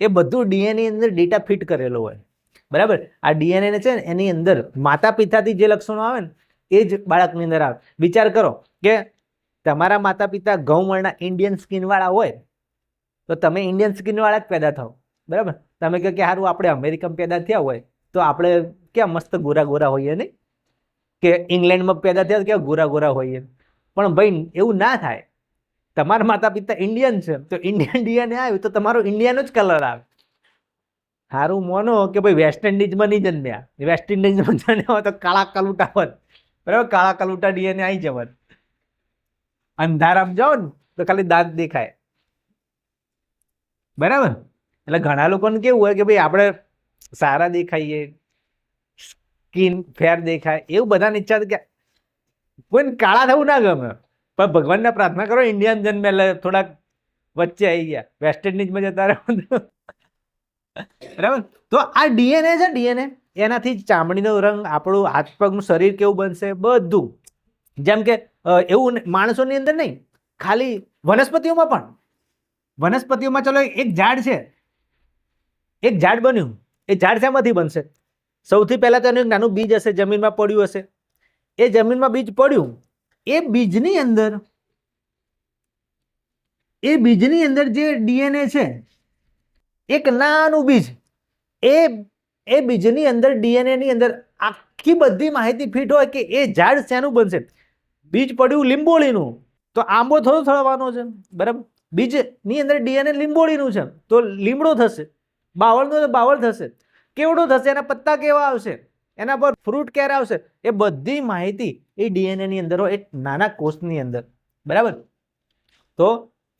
એ બધું ડીએનએ અંદર ડેટા ફિટ કરેલો હોય. બરાબર, આ ડીએનએ છે ને એની અંદર માતા પિતાથી જે લક્ષણો આવે ને એ જ બાળકની અંદર આવે. વિચાર કરો કે તમારા માતા પિતા ઘઉંવર્ણના ઇન્ડિયન સ્કિન વાળા હોય તો તમે ઇન્ડિયન સ્કિન વાળા જ પેદા થાવ. બરાબર, તમે કહો કે સારું આપણે અમેરિકામાં પેદા થયા હોય તો આપણે ક્યાં મસ્ત ગોરા ગોરા હોઈએ નહીં, કે ઇંગ્લેન્ડમાં પેદા થયા કેવા ગોરા ગોરા હોઈએ. પણ ભાઈ એવું ના થાય. તમારા માતા પિતા ઇન્ડિયન છે તો ઇન્ડિયન ડીએનએ આવ્યું તો તમારો ઇન્ડિયનનો જ કલર આવે. સારું માનો કે ભાઈ વેસ્ટ ઇન્ડિઝમાં નહીં જન્મ્યા, વેસ્ટ ઇન્ડિઝમાં જન્મ્યા હોય તો કાળા કલુટા હોત. બરાબર, કાળા કલુટા ડીએનએ આવી જવાત. અંધારામાં જાઓ ને તો ખાલી દાંત દેખાય. બરાબર, એટલે ઘણા લોકોને કેવું હોય કે ભાઈ આપણે સારા દેખાઈએ, સ્કિન ફેર દેખાય, એવું બધાની ઈચ્છા કે કોઈને કાળા થવું ના ગમે. પણ ભગવાનને પ્રાર્થના કરો ઇન્ડિયન જન્મે એટલે થોડાક વચ્ચે આવી ગયા, વેસ્ટ ઇન્ડિઝમાં જતા રહો. બરાબર, તો આ ડીએનએ છે, ડીએનએ એનાથી જ ચામડીનો રંગ, આપણું હાથ પગનું શરીર કેવું બનશે બધું. જેમ કે એવું માણસોની અંદર નહીં, ખાલી વનસ્પતિઓમાં પણ. વનસ્પતિઓમાં ચલો એક ઝાડ છે, એક ઝાડ બન્યું, એ ઝાડ શેમાંથી બનશે? સૌથી પહેલા તો એનું એક નાનું બીજ હશે, જમીનમાં પડ્યું હશે. એ જમીનમાં બીજ પડ્યું, એ બીજની અંદર જે ડીએનએ છે, એક નાનું બીજ, એ બીજની અંદર ડીએનએ ની અંદર આખી બધી માહિતી ફિટ હોય કે એ ઝાડ શેનું બનશે. બીજ પડ્યું લીંબોળીનું તો આંબો થોડો થવાનો છે. બરાબર, બીજની અંદર ડીએનએ લીંબોળીનું છે તો લીમડો થશે, બાવળનો તો બાવળ થશે, કેવડો થશે, એના પત્તા કેવા આવશે, એના પર ફ્રૂટ ક્યારે આવશે, એ બધી માહિતી એ ડીએનએ ની અંદર હોય, એક નાના કોષની અંદર. બરાબર, તો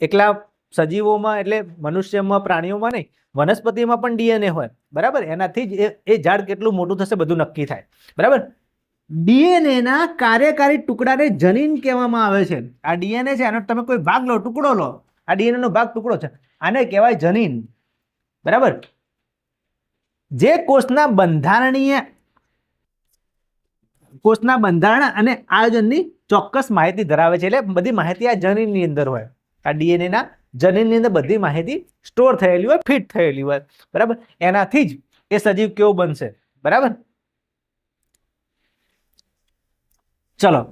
એકલા સજીવોમાં એટલે મનુષ્યમાં, પ્રાણીઓમાં નહીં, વનસ્પતિમાં પણ ડીએનએ હોય. બરાબર, એનાથી જ એ ઝાડ કેટલું મોટું થશે બધું નક્કી થાય. બરાબર, ડીએનએ ના કાર્યકારી ટુકડાને જનીન કહેવામાં આવે છે. આ ડીએનએ છે આનો તમે કોઈ ભાગ લો, ટુકડો લો, આ ડીએનએ નો ભાગ ટુકડો છે, આને કહેવાય જનીન. બરાબર, જે કોષના બંધારણ અને આયોજનની ચોક્કસ માહિતી ધરાવે છે. એટલે બધી માહિતી આ જનીનની અંદર હોય. આ ડીએનએ ના જનીનની અંદર બધી માહિતી સ્ટોર થયેલી હોય, ફિટ થયેલી હોય. બરાબર, એનાથી જ એ સજીવ કેવો બનશે. બરાબર, ચલો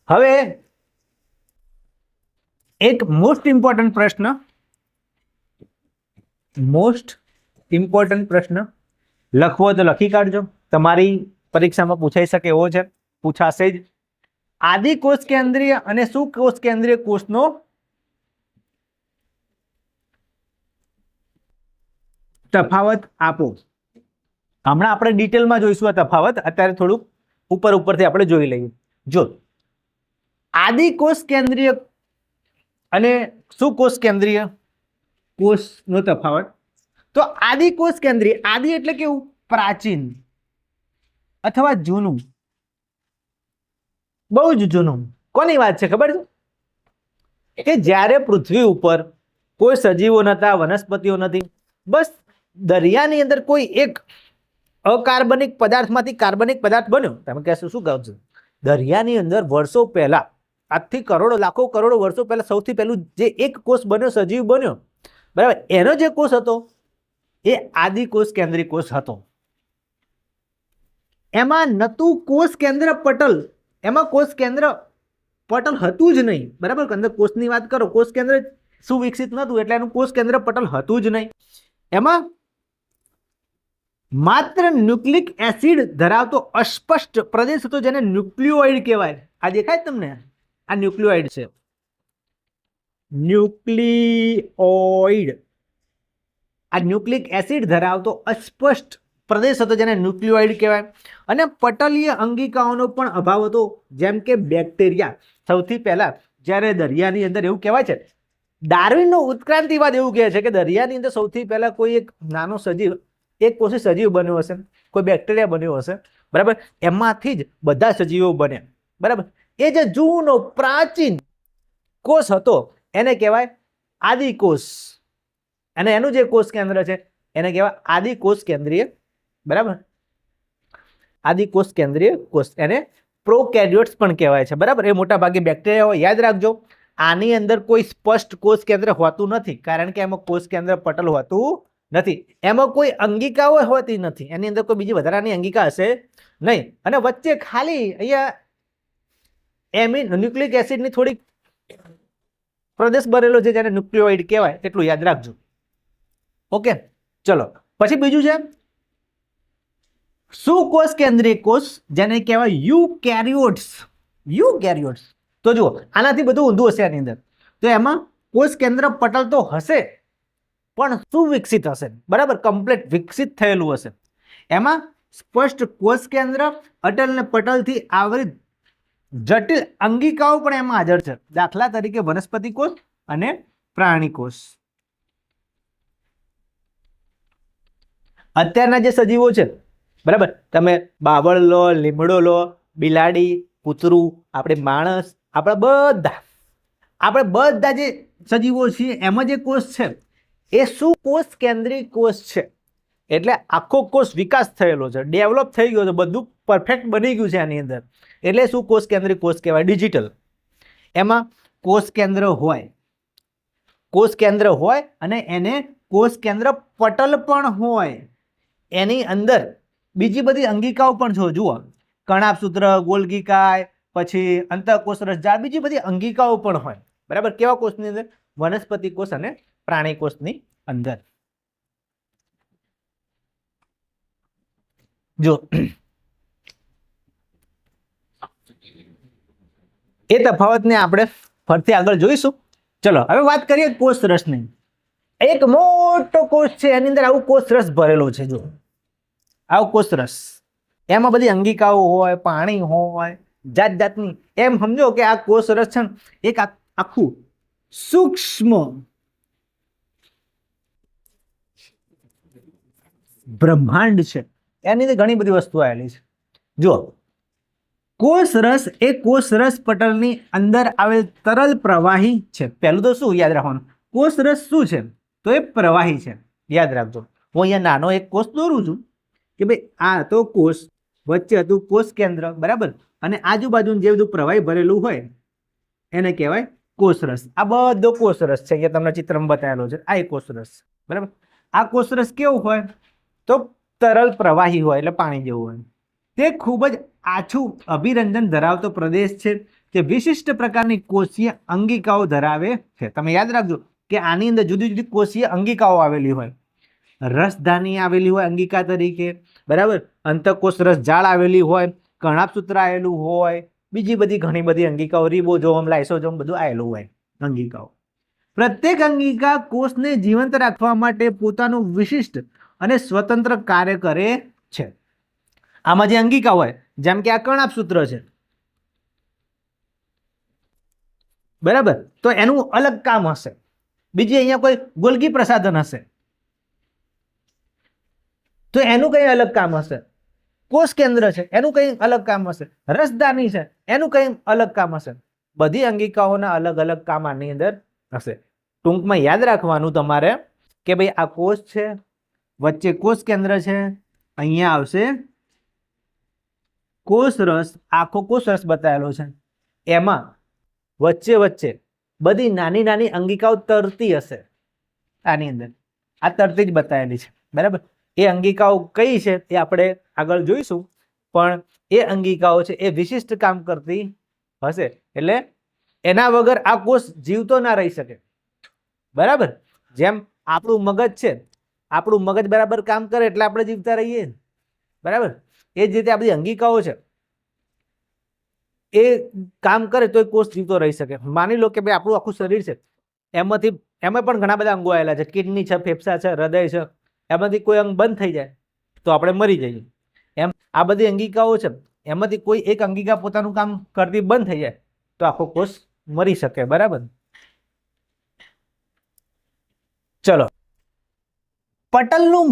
હવે એક મોસ્ટ ઇમ્પોર્ટન્ટ પ્રશ્ન લખવો તો લખી કાઢજો, તમારી પરીક્ષામાં પૂછાઈ શકે એવો છે, પૂછાશે જ. આદિ કોષ કેન્દ્રીય અને સુકોષ કેન્દ્રીય કોષનો તફાવત આપો. હમણાં આપણે ડિટેલમાં જોઈશું આ તફાવત, અત્યારે થોડુંક ઉપરથી આપણે જોઈ લઈએ. જો આદિકોષ કેન્દ્રીય અને સુકોષ કેન્દ્રીય કોષનો તફાવત. તો આદિકોષ કેન્દ્રીય, આદિ એટલે કેવું? પ્રાચીન અથવા જૂનું, બહુ જ જૂનું. કોની વાત છે ખબર છે? કે જ્યારે પૃથ્વી ઉપર કોઈ સજીવો નતા, વનસ્પતિઓ નથી, બસ દરિયાની અંદર કોઈ એક અકાર્બનિક પદાર્થમાંથી કાર્બનિક પદાર્થ બન્યો. તમે કહેશો શું કહો છો? દરિયાની અંદર વર્ષો પહેલા, આજથી કરોડો લાખો કરોડો વર્ષો પહેલા સૌથી પહેલું જે એક કોષ બન્યો, સજીવ બન્યો, બરાબર, એનો જે કોષ હતો એ આદિકોષ કેન્દ્રીય કોષ હતો. એમાં નતું કોષ કેન્દ્ર પટલ, એમાં કોષ કેન્દ્ર પટલ હતું જ નહીં, બરાબર. અંદર કોષની વાત કરો, કોષ કેન્દ્ર સુવિકસિત નતું એટલે એનું કોષ કેન્દ્ર પટલ હતું જ નહીં. એમાં માત્ર ન્યુક્લિક એસિડ ધરાવતો અસ્પષ્ટ પ્રદેશ હતો જેને ન્યુક્લિયોઇડ કહેવાય. આ દેખાય તમને? આ ન્યુક્લિયોઇડ છે, ન્યુક્લિયોઇડ. આ ન્યુક્લિક એસિડ ધરાવતો અસ્પષ્ટ પ્રદેશ હતો જેને ન્યુક્લિયોઇડ કહેવાય. અને પટલીય અંગિકાઓનો પણ અભાવ હતો, જેમ કે બેક્ટેરિયા. સૌથી પહેલા જ્યારે દરિયાની અંદર એવું કહેવાય છે, ડાર્વિનનો ઉત્ક્રાંતિવાદ એવું કહે છે કે દરિયાની અંદર સૌથી પહેલા કોઈ એક નાનો સજીવ, એક કોષી સજીવ બન્યો હશે, કોઈ બેક્ટેરિયા બન્યો હશે, બરાબર. એમાંથી જ બધા સજીવો બન્યા, બરાબર. એ જે જૂનો પ્રાચીન કોષ હતો એને કહેવાય આદિકોષ, અને એનું જે કોષ કેન્દ્ર છે એને કહેવાય આદિકોષ કેન્દ્રીય, બરાબર. આદિકોષ કેન્દ્રીય કોષ, એને પ્રોકેરિયોટ્સ પણ કહેવાય છે, બરાબર. એ મોટા ભાગે બેક્ટેરિયા હોય. યાદ રાખજો, આની અંદર કોઈ સ્પષ્ટ કોષ કેન્દ્ર હોતું નથી, કારણ કે એમાં કોષ કેન્દ્ર પટલ હોતું નથી. એમાં કોઈ અંગિકાઓ હોતી નથી, એની અંદર કોઈ બીજી વધારાની અંગિકા હશે નહીં. અને વચ્ચે ખાલી અહીંયા ન્યુક્લિક એસિડની થોડીક પ્રદેશ બનેલો છે જેને ન્યુક્લિયોઇડ કહેવાય, એટલું યાદ રાખજો. ઓકે, ચલો પછી બીજું છે સુકોષ કેન્દ્રીય કોષ, જેને કહેવાય યુકેરિયોટ્સ. યુકેરિયોટ્સ તો જુઓ, આનાથી બધું ઊંધું હશે આની અંદર. તો એમાં કોષ કેન્દ્ર પટલ તો હશે પણ સુવિકસિત હશે, બરાબર, કમ્પ્લીટ વિકસિત થયેલું હશે. એમાં સ્પષ્ટ કોષ કેન્દ્ર, અટલ ને પટલથી આવરિત જટિલ અંગિકાઓ પણ એમાં હાજર છે. દાખલા તરીકે વનસ્પતિ કોષ અને પ્રાણી કોષ. અત્યારના જે સજીવો છે, બરાબર, તમે બાવળ લો, લીમડો લો, બિલાડી, કૂતરું, આપણે માણસ, આપણે બધા જે સજીવો છીએ એમાં જે કોષ છે એ સુકોષ કેન્દ્રીય કોષ છે. એટલે આખો કોષ વિકાસ થયેલો છે, ડેવલપ થઈ ગયો છે, બધું પરફેક્ટ બની ગયું છે આની અંદર. એટલે સુકોષ કેન્દ્રીય કોષ કહેવાય, ડિજિટલ. એમાં કોષ કેન્દ્ર હોય, કોષ કેન્દ્ર હોય અને એને કોષ કેન્દ્ર પટલ પણ હોય. એની અંદર બીજી બધી અંગિકાઓ પણ છે. જુઓ, કણાભસૂત્ર, ગોલ્ગીકાય, પછી અંતઃકોષ રસજાળ, બીજી બધી અંગિકાઓ પણ હોય, બરાબર. કેવા કોષની અંદર? વનસ્પતિ કોષ અને પ્રાણી કોષની અંદર. જો એ તફાવતને આપણે ફરીથી આગળ જોઈશું. ચલો હવે વાત કરીએ કોષ રસની. એક મોટો કોષ છે, એની અંદર આવું કોષ રસ ભરેલો છે. જો આવું કોષ રસ, એમાં બધી અંગિકાઓ હોય, પાણી હોય, જાત જાતની. એમ સમજો કે આ કોષ રસ છે ને એક આખું સૂક્ષ્મ બ્રહ્માંડ છે. એની અંદર ઘણી બધી વસ્તુ આવેલી છે. જો કોષ રસ એ કોષ રસ પટલની અંદર આવેલ તરલ પ્રવાહી છે. પહેલું તો શું યાદ રાખવાનું? કોષ રસ શું છે? તો એ પ્રવાહી છે. યાદ રાખજો. હું અહીંયા નાનો એક કોષ દોરું છું કે ભાઈ આ તો કોષ, વચ્ચે હતું કોષ કેન્દ્ર, બરાબર, અને આજુબાજુ જે બધું પ્રવાહી ભરેલું હોય એને કહેવાય કોષ રસ. આ બધો કોષ રસ છે, અહીંયા તમને ચિત્રમાં બતાવેલો છે. આ એક કોષ રસ, બરાબર. આ કોષ રસ કેવું હોય? તો તરલ પ્રવાહી હોય, એટલે પાણી જેવું હોય. તે ખૂબ જ આછું અભિરંજન ધરાવતો પ્રદેશ છે. તે વિશિષ્ટ પ્રકારની કોષીય અંગિકાઓ ધરાવે છે. તમે યાદ રાખજો કે આની અંદર જુદી જુદી કોષીય અંગિકાઓ આવેલી હોય. રસધાની આવેલી હોય અંગિકા તરીકે, બરાબર. અંતઃકોષ રસ જાળ આવેલી હોય, કણાભસૂત્ર આવેલું હોય, બીજી બધી ઘણી બધી અંગિકાઓ, રિબોઝોમ, લાઇસોઝોમ બધું આવેલું હોય અંગિકાઓ. પ્રત્યેક અંગિકા કોષને જીવંત રાખવા માટે પોતાનું વિશિષ્ટ અને સ્વતંત્ર કાર્ય કરે છે. આમાં જે અંગિકા હોય, જેમ કે આ કર્ણાભસૂત્ર છે, બરાબર, તો એનું અલગ કામ હશે. બીજી અહીંયા કોઈ ગોલ્ગી પ્રસાધન હશે તો એનું કઈ અલગ કામ હશે. કોષ કેન્દ્ર છે એનું કઈ અલગ કામ હશે. રસદાની છે એનું કઈ અલગ કામ હશે. બધી અંગિકાઓના અલગ અલગ કામ આની અંદર હશે. ટૂંકમાં યાદ રાખવાનું તમારે કે ભાઈ આ કોષ છે, વચ્ચે કોષ કેન્દ્ર છે, અહીંયા આવશે કોષ રસ, આખો કોષ રસ બતાવેલો છે, એમાં વચ્ચે વચ્ચે બધી નાની નાની અંગિકાઓ તરતી હશે. આની અંદર આ તરતી જ બતાવેલી છે, બરાબર. એ અંગિકાઓ કઈ છે એ આપણે આગળ જોઈશું, પણ એ અંગિકાઓ છે એ વિશિષ્ટ કામ કરતી હશે, એટલે એના વગર આ કોષ જીવતો ના રહી શકે, બરાબર. જેમ આપણું મગજ છે, આપણું મગજ બરાબર કામ કરે એટલે આપણે જીવતા રહીએ, બરાબર. એ જ રીતે આ બધી અંગિકાઓ છે એ કામ કરે તો એ કોષ જીવતો રહી શકે. માની લો કે ભાઈ આપણું આખું શરીર છે, એમાં પણ ઘણા બધા અંગો આવેલા છે, કિડની છે, ફેફસા છે, હૃદય છે, એમાંથી કોઈ અંગ બંધ થઈ જાય તો આપણે મરી જઈએ. એમ આ બધી અંગિકાઓ છે એમાંથી કોઈ એક અંગિકા પોતાનું કામ કરતી બંધ થઈ જાય તો આખો કોષ મરી શકે, બરાબર. ચલો, પટલનું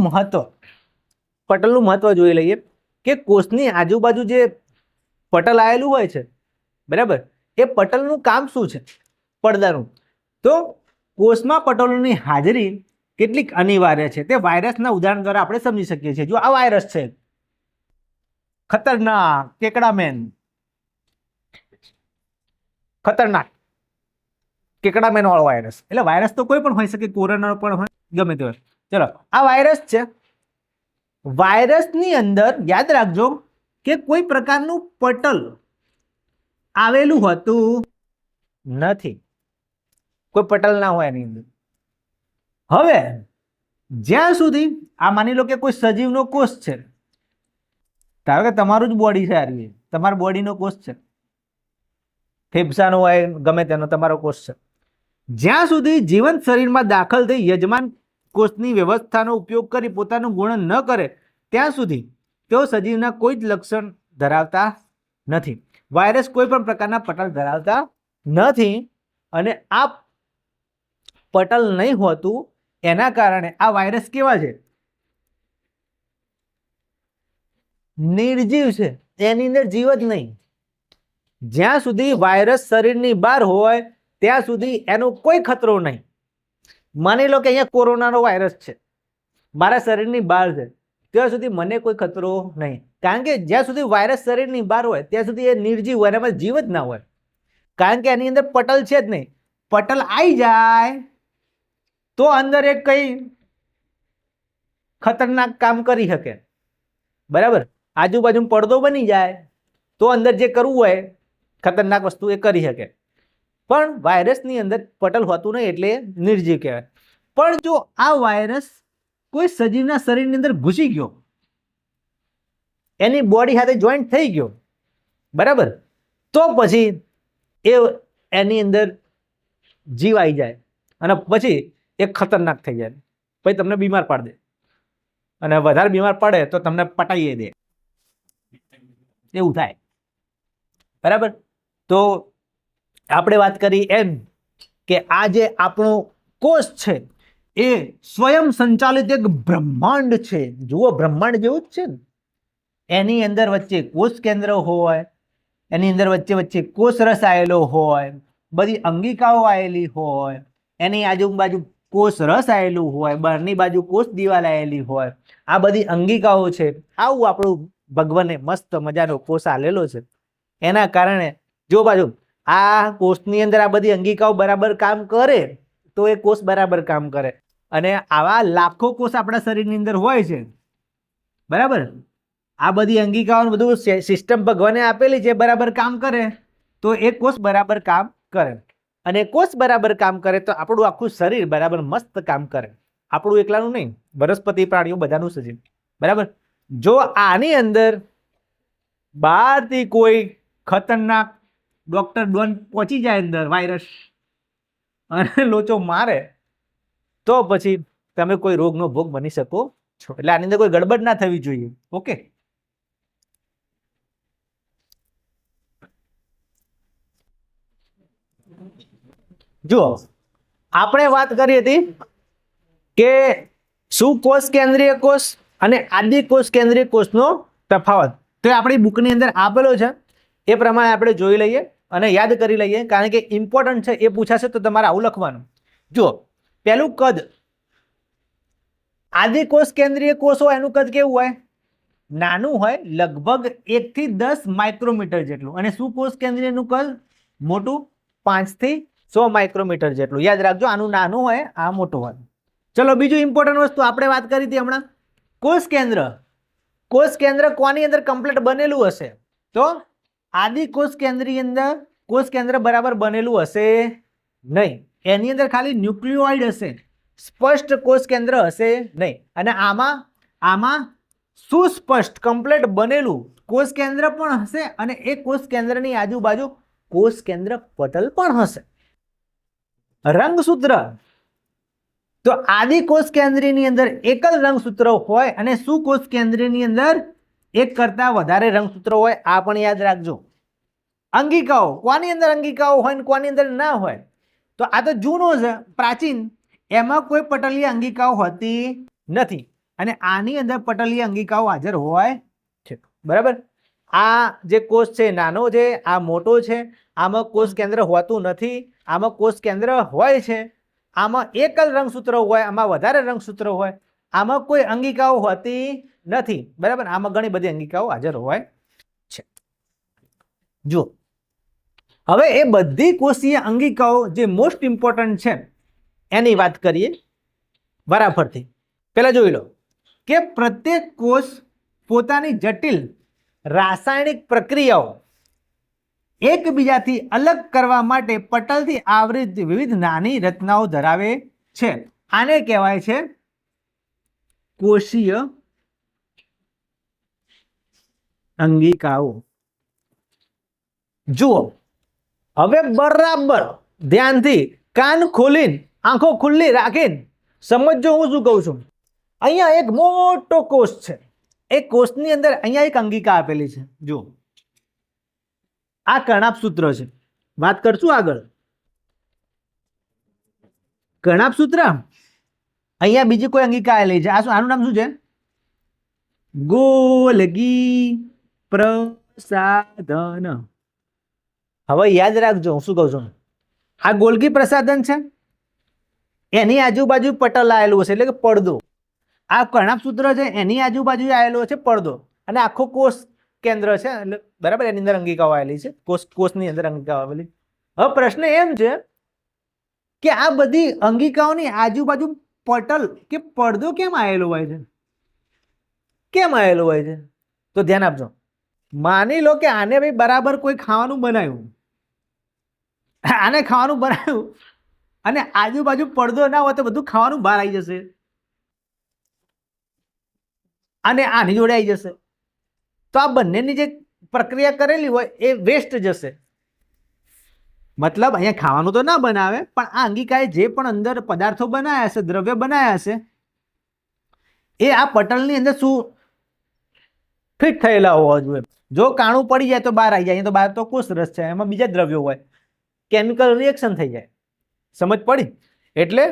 મહત્વ જોઈ લઈએ કે કોષની આજુબાજુ જે પટલ આવેલું હોય છે, બરાબર, એ પટલનું કામ શું છે પડદાનું. તો કોષમાં પટલોની હાજરી કેટલીક અનિવાર્ય છે. તે વાયરસના ઉદાહરણ દ્વારા આપણે સમજી શકીએ છીએ. જો આ વાયરસ છે, ખતરનાક કેકડામેન, ખતરનાક કેકડામેન વાળો વાયરસ, એટલે વાયરસ તો કોઈ પણ હોઈ શકે, કોરોના પણ હોય, ગમે તે હોય. ચલો, આ વાયરસ છે. વાયરસની અંદર યાદ રાખજો કે કોઈ પ્રકારનું પટલ આવેલું હોતું નથી, કોઈ પટલ ના હોય એની અંદર. હવે જ્યાં સુધી આ માની લો કે કોઈ સજીવનો કોષ છે, ધારો કે તમારું જ બોડી છે, તમારા બોડીનો કોષ છે, ફેફસાનો હોય, ગમે તેનો તમારો કોષ છે. જ્યાં સુધી જીવંત શરીરમાં દાખલ થઈ યજમાન કોષની વ્યવસ્થાનો ઉપયોગ કરી પોતાનું ગુણન ન કરે ત્યાં સુધી તેઓ સજીવના કોઈ જ લક્ષણ ધરાવતા નથી. વાયરસ કોઈ પણ પ્રકારના પટલ ધરાવતા નથી, અને આ પટલ નહીં હોતું એના કારણે આ વાયરસ કેવા છે, નિર્જીવ છે, એની અંદર જીવ જ નહીં. જ્યાં સુધી વાયરસ શરીરની બહાર હોય ત્યાં સુધી એનો કોઈ ખતરો નહીં. માની લો કે અહીંયા કોરોનાનો વાયરસ છે, મારા શરીરની બહાર છે, ત્યાં સુધી મને કોઈ ખતરો નહીં, કારણ કે જ્યાં સુધી વાયરસ શરીરની બહાર હોય ત્યાં સુધી એ નિર્જીવ હોય, એમાં જીવ જ ના હોય, કારણ કે એની અંદર પટલ છે જ નહીં. પટલ આવી જાય તો અંદર એક કઈ ખતરનાક કામ કરી શકે, બરાબર. આજુબાજુ પડદો બની જાય તો અંદર જે કરવું હોય ખતરનાક વસ્તુ એ કરી શકે. પણ વાયરસની અંદર પટલ હોતું નહીં એટલે નિર્જીવ કહેવાય. પણ જો આ વાયરસ કોઈ સજીવના શરીરની અંદર ઘૂસી ગયો, એની બોડી સાથે જોઈન્ટ થઈ ગયો, બરાબર, તો પછી એની અંદર જીવ આવી જાય અને પછી એ ખતરનાક થઈ જાય, પછી તમને બીમાર પાડી દે, અને વધારે બીમાર પડે તો તમને પટાઈએ દે, એવું થાય, બરાબર. તો આપણે વાત કરી એમ કે આ જે આપણો કોષ છે એ સ્વયં સંચાલિત એક બ્રહ્માંડ છે. જુઓ, બ્રહ્માંડ જેવું જ છે ને. એની અંદર વચ્ચે કોષ કેન્દ્ર હોય, એની અંદર વચ્ચે વચ્ચે કોષ રસ આવેલો હોય, બધી અંગિકાઓ આવેલી હોય, એની આજુબાજુ કોષ રસ આવેલું હોય, બહારની બાજુ કોષ દિવાલ આવેલી હોય, આ બધી અંગિકાઓ છે. આવું આપણું ભગવાને મસ્ત મજાનો કોષ આલેલો છે. એના કારણે જો બાજુ આ કોષની અંદર આ બધી અંગિકાઓ બરાબર કામ કરે તો એ કોષ બરાબર કામ કરે, અને આવા લાખો કોષ આપણા શરીરની અંદર હોય છે, બરાબર. આ બધી અંગિકાઓનું બધું સિસ્ટમ ભગવાને આપેલી છે, બરાબર કામ કરે તો એ કોષ બરાબર કામ કરે, અને કોષ બરાબર કામ કરે તો આપણું આખું શરીર બરાબર મસ્ત કામ કરે. આપણું એકલાનું નહીં, વનસ્પતિ પ્રાણીઓ બધાનું સજીવ, બરાબર. જો આની અંદર બહારથી કોઈ ખતરનાક ડોક્ટર ડોન પહોંચી જાય અંદર, વાયરસ, અને લોચો મારે તો પછી તમે કોઈ રોગનો ભોગ બની શકો છો, એટલે આની અંદર કોઈ ગડબડ ના થવી જોઈએ. ઓકે, જુઓ આપણે વાત કરી હતી કે સુકોષ કેન્દ્રીય કોષ અને આદિકોષ કેન્દ્રીય કોષનો તફાવત તો આપણી બુકની અંદર આપેલો છે, એ પ્રમાણે આપણે જોઈ લઈએ અને યાદ કરી લઈએ, કારણ કે ઇમ્પોર્ટન્ટ છે, એ પૂછાશે તો તમારે આવું લખવાનું. જુઓ પહેલું કદ, આદિકોષ કેન્દ્રીય કોષ હોય એનું કદ કેવું હોય? નાનું હોય, લગભગ 1 થી 10 માઇક્રોમીટર જેટલું, અને સુકોષ કેન્દ્રીયનું કદ મોટું 5 થી 100 માઇક્રોમીટર જેટલું. યાદ રાખજો, આનું નાનું હોય, આ મોટું હોય. ચલો બીજું ઇમ્પોર્ટન્ટ વસ્તુ આપણે વાત કરી હતી હમણાં, કોષ કેન્દ્ર. કોષ કેન્દ્ર કોની અંદર કમ્પ્લીટ બનેલું હશે? તો આદિકોષ કેન્દ્રની અંદર કોષ કેન્દ્ર બરાબર બનેલું હશે નહીં, એની અંદર ખાલી ન્યુક્લિયોઇડ હશે, સ્પષ્ટ કોષ કેન્દ્ર હશે નહીં. અને આમાં સુસ્પષ્ટ કમ્પ્લીટ બનેલું કોષ કેન્દ્ર પણ હશે, અને એ કોષ કેન્દ્રની આજુબાજુ કોષ કેન્દ્ર પટલ પણ હશે. રંગસૂત્ર, તો આદિકોષ કેન્દ્રની અંદર એકલ રંગસૂત્ર હોય અને સુકોષ કેન્દ્રની અંદર એક કરતા વધારે રંગસૂત્ર હોય, આ પણ યાદ રાખજો. અંગિકાઓ, કોની અંદર અંગિકાઓ હોય ને કોની અંદર ના હોય? તો આ તો જૂનો છે, પ્રાચીન, એમાં કોઈ પટલીય અંગિકાઓ હોતી નથી, અને આની અંદર પટલીય અંગિકાઓ હાજર હોય છે. બરાબર, આ જે કોષ છે નાનો છે, આ મોટો છે, આમાં કોષ કેન્દ્ર હોતું નથી, આમાં કોષ કેન્દ્ર હોય છે, આમાં એકલ રંગસૂત્ર હોય, આમાં વધારે રંગસૂત્ર હોય, આમાં કોઈ અંગિકાઓ હોતી નથી. બરાબર, આમાં ઘણી બધી અંગિકાઓ હાજર હોય છે. જુઓ હવે એ બધી કોષીય અંગિકાઓ જે મોસ્ટ ઇમ્પોર્ટન્ટ છે એની વાત કરીએ વારાફરથી. પહેલા જોઈ લો કે પ્રત્યેક કોષ પોતાની જટિલ રાસાયણિક પ્રક્રિયાઓ એકબીજાથી અલગ કરવા માટે પટલથી આવૃત વિવિધ નાની રચનાઓ ધરાવે છે. આને કહેવાય છે કોષીય અંગિકાઓ. જુઓ હવે બરાબર ધ્યાનથી કાન ખોલીને આંખો ખુલ્લી રાખીને સમજજો હું શું કહું છું. અહીંયા એક મોટો કોષ છે, એ કોષની અંદર અહીંયા એક અંગિકા આપેલી છે. જુઓ આ કર્ણાભ સૂત્ર છે, વાત કરશું આગળ. કર્ણાભ સૂત્ર, અહીંયા બીજી કોઈ અંગિકા આવેલી છે, આનું નામ શું છે? ગોલગી પ્રસાધન. હવે યાદ રાખજો હું શું કહું છું. આ ગોલગી પ્રસાધન છે, એની આજુબાજુ પટલ આવેલું હશે, એટલે કે પડદો. આ કર્ણાભ સૂત્ર છે, એની આજુબાજુ આવેલો છે પડદો, અને આખો કોષ કેન્દ્ર છે, એટલે બરાબર એની અંદર અંગિકાઓ આવેલી છે, કોષની અંદર અંગિકાઓ આવેલી. હવે પ્રશ્ન એમ છે કે આ બધી અંગિકાઓની આજુબાજુ પટલ કે પડદો કેમ આવેલો હોય છે? કેમ આવેલો હોય છે? તો ધ્યાન આપજો. માની લો કે આને ભાઈ બરાબર કોઈ ખાવાનું બનાવ્યું, આને ખાવાનું બનાવ્યું, અને આજુબાજુ પડદો ના હોય તો બધું ખાવાનું બહાર આવી જશે, અને આની જોડે આવી જશે, તો આ બંનેની જે પ્રક્રિયા કરેલી હોય એ વેસ્ટ જશે. મતલબ અહીંયા ખાવાનું તો ના બનાવે, પણ આ અંગિકાએ જે પણ અંદર પદાર્થો બનાવ્યા હશે, દ્રવ્ય બનાવ્યા હશે, એ આ પટલની અંદર શું ફિટ થયેલા હોવા જોઈએ. જો કાણું પડી જાય તો બહાર આવી જાય, તો બહાર તો કોષ રસ છે, એમાં બીજા દ્રવ્યો હોય, કેમિકલ રિએક્શન થઈ જાય. સમજ પડી? એટલે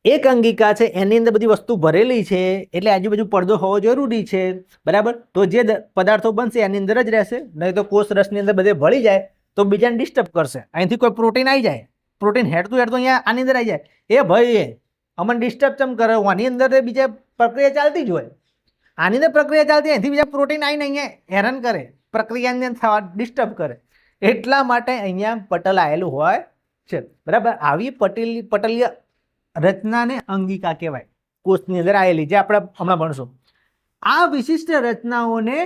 એક અંગિકા છે, એની અંદર બધી વસ્તુ ભરેલી છે, એટલે આજુબાજુ પડદો હોવો જરૂરી છે. બરાબર, તો જે પદાર્થો બનશે એની અંદર જ રહેશે, નહીં તો કોષ રસની અંદર બધે ભળી જાય તો બીજાને ડિસ્ટર્બ કરશે. અહીંથી કોઈ પ્રોટીન આવી જાય, પ્રોટીન હેડતું હેડતું અહીંયા આની અંદર આવી જાય, એ ભાઈ અમને ડિસ્ટર્બ ચમ કરે, આની અંદર બીજા પ્રક્રિયા ચાલતી જ હોય, આની અંદર પ્રક્રિયા ચાલતી, અહીંથી બીજા પ્રોટીન આવીને અહીંયા હેરાન કરે, પ્રક્રિયાની અંદર થવા ડિસ્ટર્બ કરે, એટલા માટે અહીંયા પટલ આવેલું હોય છે. બરાબર, આવી પટલીય રચનાને અંગિકા કહેવાય, કોષની અંદર આવેલી, જે આપણે હમણાં ભણશું. આ વિશિષ્ટ રચનાઓને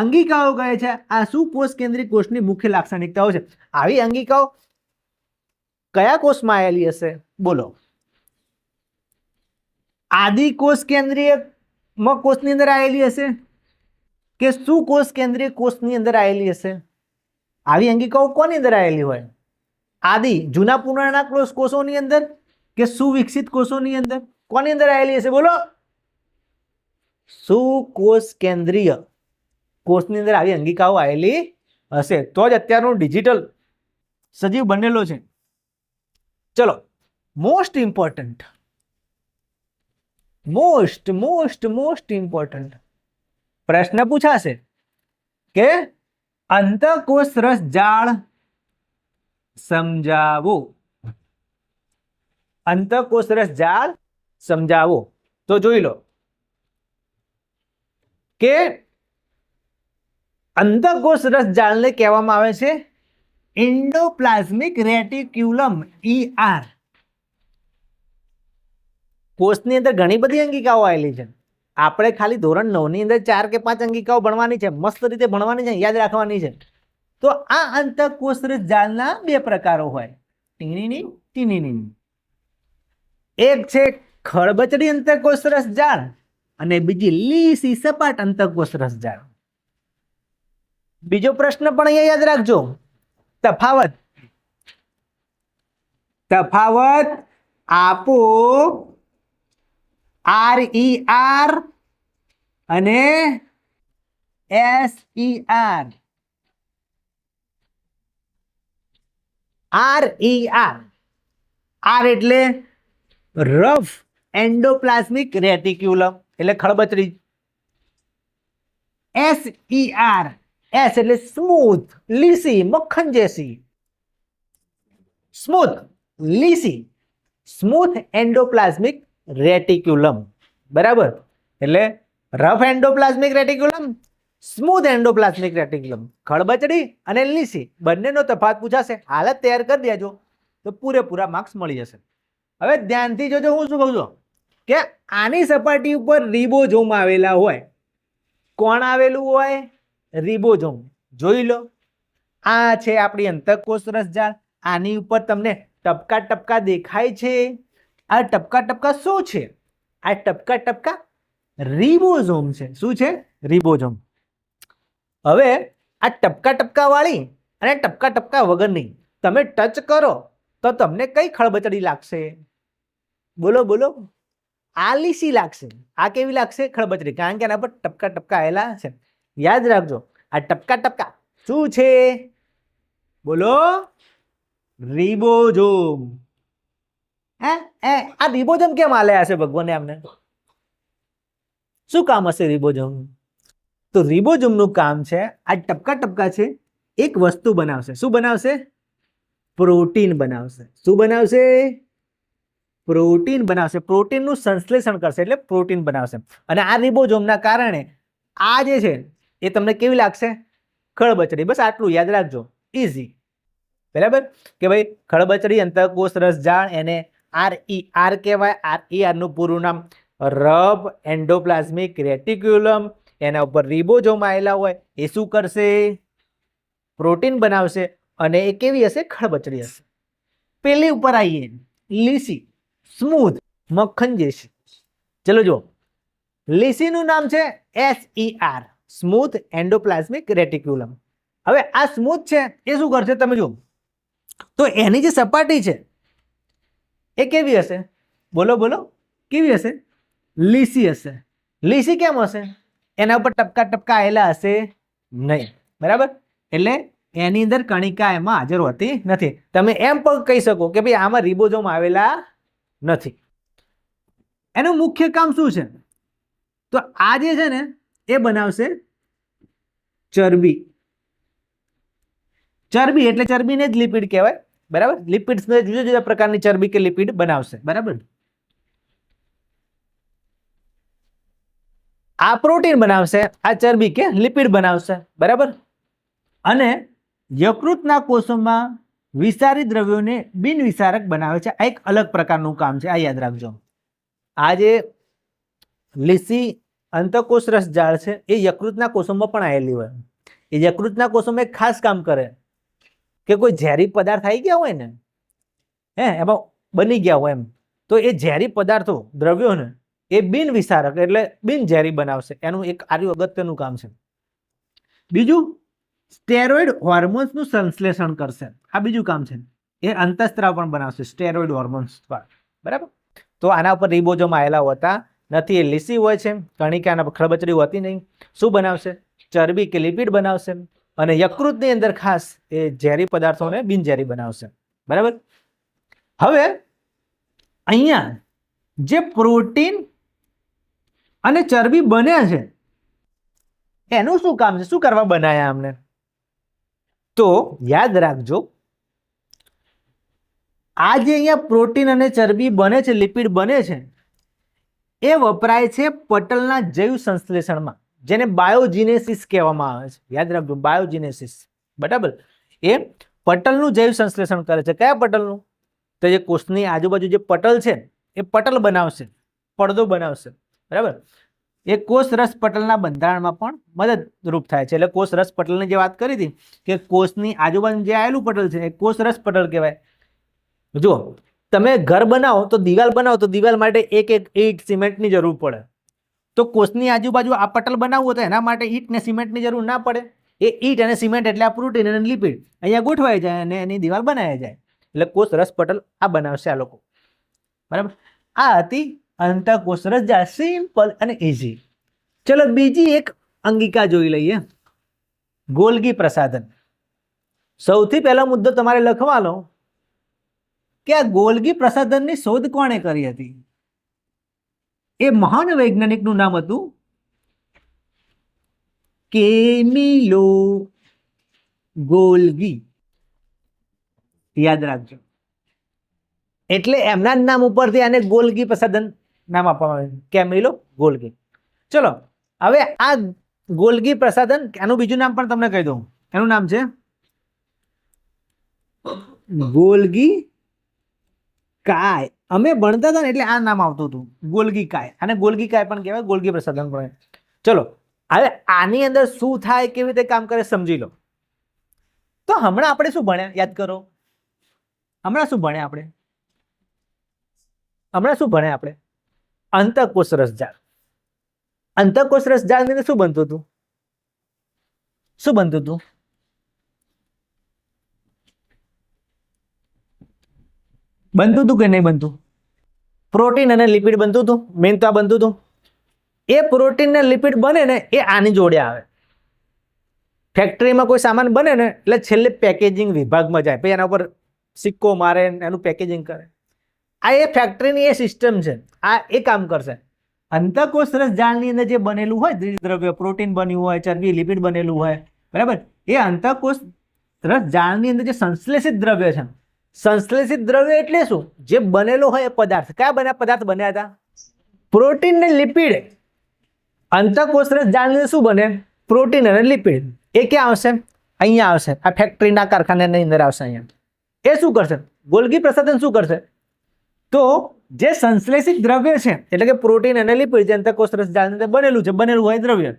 અંગિકાઓ કહે છે. આ સુકોષ કેન્દ્રીય કોષની મુખ્ય લાક્ષણિકતાઓ છે. આવી અંગિકાઓ કયા કોષમાં આવેલી હશે? બોલો. આદિકોષ કેન્દ્રીય કોષની અંદર આવેલી હશે કે સુકોષ કેન્દ્રીય કોષની અંદર આવેલી હશે? આવી અંગિકાઓ કોની અંદર આવેલી હોય? આદિ જૂના પુરાણા કોષોની અંદર કે સુવિકસિત કોષોની અંદર? કોની અંદર આવેલી હશે? બોલો. સુકોષ કેન્દ્રીય કોષની અંદર આવી અંગિકાઓ આવેલી હશે તો જ અત્યારનું ડિજિટલ સજીવ બનેલો છે. ચલો, મોસ્ટ ઇમ્પોર્ટન્ટ પ્રશ્ન પૂછાશે કે અંતઃકોષ રસ જાળ સમજાવો. અંતઃકોષ રસ જાળ સમજાવો. તો જોઈ લો કે અંતઃકોષ રસ જાળને કહેવામાં આવે છે એન્ડોપ્લાઝમિક રેટિક્યુલમ, ER. કોષની અંદર ઘણી બધી અંગિકાઓ આવેલી છે. આપણે ખાલી ધોરણ 9 ની અંદર 4 કે 5 અંગિકાઓ ભણવાની છે, મસ્ત રીતે ભણવાની છે, યાદ રાખવાની છે. તો આ અંતઃકોષ રસ જાળના બે પ્રકારો હોય, ટીનીની ટીનીની. એક છે ખળબચડી અંતઃકોષ રસ જાળ અને બીજી લીસી સપાટ અંતઃકોષ રસ જાળ. બીજો પ્રશ્ન પણ અહીંયા યાદ રાખજો, તફાવત આપો RER અને SER. RER એટલે રફ એન્ડોપ્લાઝમિક રેટિક્યુલમ એટલે ખળબચડી. SER S એટલે સ્મૂથ લીસી મક્ખન જેસી. Smooth endoplasmic reticulum. બરાબર, એટલે rough endoplasmic reticulum, smooth endoplasmic reticulum. ખળબચડી અને લીસી બંનેનો તફાવત પૂછાશે. હાલત તૈયાર કરી દેજો તો પૂરેપૂરા માર્ક્સ મળી જશે. હવે ધ્યાનથી જોજો, હું શું કહું છું કે આની સપાટી ઉપર રિબોઝોમ આવેલા હોય. કોણ આવેલું હોય? રિબોઝોમ. જોઈ લો, આ છે આપણી અંતઃકોષ રસ જાળ. આની ઉપર તમને ટપકા ટપકા દેખાય છે. આ ટપકા ટપકા શું છે? આ ટપકા ટપકા રિબોઝોમ છે. શું છે? રિબોઝોમ. હવે આ ટપકા ટપકા વાળી અને ટપકા ટપકા વગરની તમે ટચ કરો તો તમને કઈ ખળબચડી લાગશે? બોલો બોલો. આ લીસી લાગશે. આ કેવી લાગશે? ખળબચડી, કારણ કે એના પર ટપકા ટપકા આવેલા છે. યાદ રાખજો, આ ટપકા ટપકા શું છે? બોલો, રિબોઝોમ. આ રિબોઝોમ કેમ આલ્યા હશે ભગવાને અમને? શું કામ હશે રિબોઝોમ? તો રિબોઝોમનું કામ છે આ ટપકા ટપકા છે એક વસ્તુ બનાવશે. શું બનાવશે? પ્રોટીન બનાવશે. શું બનાવશે? પ્રોટીન બનાવશે. પ્રોટીનનું સંશ્લેષણ કરશે એટલે પ્રોટીન બનાવશે. અને આ રિબોઝોમના કારણે આ જે છે એ તમને કેવી લાગશે? ખળબચડી. બસ આટલું યાદ રાખજો, ઇઝી. બરાબર કે ભાઈ ખળબચડી અંતઃકોષ રસ જાળ એને RER કહેવાય. RER નું પૂરું નામ રફ એન્ડોપ્લાઝમિક રેટિક્યુલમ. એના ઉપર રિબોઝોમ આવેલા હોય એ શું કરશે? પ્રોટીન બનાવશે. અને એ કેવી હશે? ખળબચડી હશે. પેલી ઉપર આવીએ, લીસી સ્મૂથ મક્ખન જેસી. ચલો જો, લીસીનું નામ છે SER, સ્મૂથ એન્ડોપ્લાઝમિક રેટિક્યુલમ. હવે આ સ્મૂથ છે એ શું કરશે તમે જો, તો એની જે સપાટી છે એ કેવી હશે? બોલો બોલો, કેવી હશે? લીસી હશે. લીસી કેમ હશે? એના ઉપર ટપકા ટપકા આવેલા હશે નહીં. બરાબર, એટલે એની અંદર કણિકા એમાં હાજર હોતી નથી. તમે એમ પણ કહી શકો કે ભાઈ આમાં રિબોઝોમ આવેલા નથી. એનું મુખ્ય કામ શું છે? તો આ જે છે ને એ બનાવશે ચરબી. ચરબી એટલે ચરબીને જ લિપિડ કહેવાય. બરાબર, લિપિડ્સ જુદા જુદા પ્રકારની ચરબી કે લિપિડ બનાવશે. બરાબર, આ પ્રોટીન બનાવશે, આ ચરબી કે લિપિડ બનાવશે. બરાબર, અને યકૃતના કોષોમાં વિષારી દ્રવ્યોને બિનવિષારક બનાવે છે. આ એક અલગ પ્રકારનું કામ છે, આ યાદ રાખજો. આ જે લીસી અંતઃકોષ રસ જાળ છે એ યકૃતના કોષોમાં પણ આવેલી હોય. એ યકૃતના કોષોમાં એક ખાસ કામ કરે કે કોઈ ઝેરી પદાર્થ આવી ગયા હોય ને, એમાં બની ગયા હોય એમ, તો એ ઝેરી પદાર્થો દ્રવ્યો ને એ બિનવિષારક એટલે બિનઝેરી બનાવશે. એનું એક આર્યું અગત્યનું કામ છે. બીજું, સ્ટેરોઇડ હોર્મોન્સનું સંશ્લેષણ કરશે. આ બીજું કામ છે. એ અંતઃસ્ત્રાવ પણ બનાવશે સ્ટેરોઇડ હોર્મોન્સ. બરાબર, તો આના ઉપર રિબોઝોમ આવેલા હોતા નથી, એ લીસી હોય છે, કણિકા ખરબચડી હોતી નહીં. શું બનાવશે? ચરબી કે લિપિડ બનાવશે. અને યકૃતની અંદર ખાસ એ ઝેરી પદાર્થોને બિનઝેરી બનાવશે. બરાબર. હવે અહીંયા જે પ્રોટીન અને ચરબી બન્યા છે એનું શું કામ છે? શું કરવા બનાયા અમને? તો યાદ રાખજો, આ જે અહીંયા પ્રોટીન અને ચરબી બને છે, લિપિડ બને છે, એ વપરાય છે પટલના જૈવ સંશ્લેષણમાં, જેને બાયોજીનેસિસ કહેવામાં આવે છે. યાદ રાખજો, બાયોજીનેસિસ. બરાબર. એ પટલનું જૈવ સંશ્લેષણ કરે છે. કયા પટલનું? તો જે કોષની આજુબાજુ જે પટલ છે એ પટલ બનાવશે, પડદો બનાવશે. બરાબર. એ કોષ રસ પટલના બંધારણમાં પણ મદદરૂપ થાય છે. એટલે કોષ રસ પટલની જે વાત કરી હતી કે કોષની આજુબાજુ જે આવેલું પટલ છે એ કોષ રસ પટલ કહેવાય. જુઓ, તમે ઘર બનાવો તો દિવાલ માટે એક ઈંટ સિમેન્ટની જરૂર પડે. તો કોષની આજુબાજુ આ પટલ બનાવવું હોય તો એના માટે ઈંટ ને સિમેન્ટની જરૂર ના પડે. એ ઈંટ અને સિમેન્ટ એટલે આ પ્રોટીન અને લિપિડ અહીંયા ગોઠવાઈ જાય અને એની દિવાલ બનાવી જાય. એટલે કોષ રસ પટલ આ બનાવશે આ લોકો. બરાબર. આ હતી અંતઃકોષ રસજાળ. સિમ્પલ અને ઇઝી. ચલો બીજી એક અંગિકા જોઈ લઈએ, ગોલ્ગી પ્રસાધન. સૌથી પહેલો મુદ્દો તમારે લખવાનો કે આ ગોલ્ગી પ્રસાધનની શોધ કોણે કરી હતી? એ મહાન વૈજ્ઞાનિકનું નામ હતું કેમિલો ગોલ્ગી. યાદ રાખજો. એટલે એમના નામ ઉપરથી આને ગોલ્ગી પ્રસાધન નામ આપવામાં આવ્યું, કેમિલો ગોલ્ગી. ચલો હવે આ ગોલ્ગી પ્રસાધન, એનું બીજું નામ પણ તમને કહી દઉં. એનું નામ છે ગોલ્ગી કાય. અમે ભણતા હતા ને એટલે આ નામ આવતું હતું, ગોલ્ગી કાય. અને ગોલ્ગી કાય પણ કહેવાય, ગોલ્ગી પ્રસાધન પણ. ચલો હવે આની અંદર શું થાય, કેવી રીતે કામ કરે સમજી લો. તો હમણાં આપણે શું ભણ્યા? યાદ કરો. હમણાં શું ભણ્યા આપણે? અંતઃકોષ રસજાળ. અંતઃકોષ રસજાળ ની અંદર શું બનતું હતું? બનતું હતું કે નહીં બનતું? પ્રોટીન અને લિપિડ બનતું હતું. મેન તો આ બનતું હતું. એ પ્રોટીન ને લિપિડ બને ને એ આની જોડે આવે. ફેક્ટરીમાં કોઈ સામાન બને ને એટલે છેલ્લે પેકેજિંગ વિભાગમાં જાય, પછી એના ઉપર સિક્કો મારે, એનું પેકેજિંગ કરે. આ એ ફેક્ટરીની એ સિસ્ટમ છે. આ એ કામ કરશે. અંતઃકોષ રસજાળની અંદર જે બનેલું હોય દ્રવ્ય, પ્રોટીન બન્યું હોય, ચરબી, લિપિડ બનેલું હોય, બરાબર, એ અંતઃકોષ રસજાળની અંદર જે સંશ્લેષિત દ્રવ્ય છે. સંશ્લેષિત દ્રવ્ય એટલે શું? જે બનેલો હોય એ પદાર્થ. કયા પદાર્થ બન્યા હતા? પ્રોટીન ને લિપિડ. અંતઃકોષ રસજાળની અંદર શું બને? પ્રોટીન અને લિપિડ. એ ક્યાં આવશે? અહીંયા આવશે. આ ફેક્ટરીના કારખાનાની અંદર આવશે. અહીંયા એ શું કરશે? ગોલ્ગી પ્રસાધન શું કરશે? તો જે સંશ્લેષિત દ્રવ્ય છે એટલે કે પ્રોટીન અને લિપિડ જે અંતઃકોષ રસજાળની અંદર બનેલું હોય દ્રવ્ય,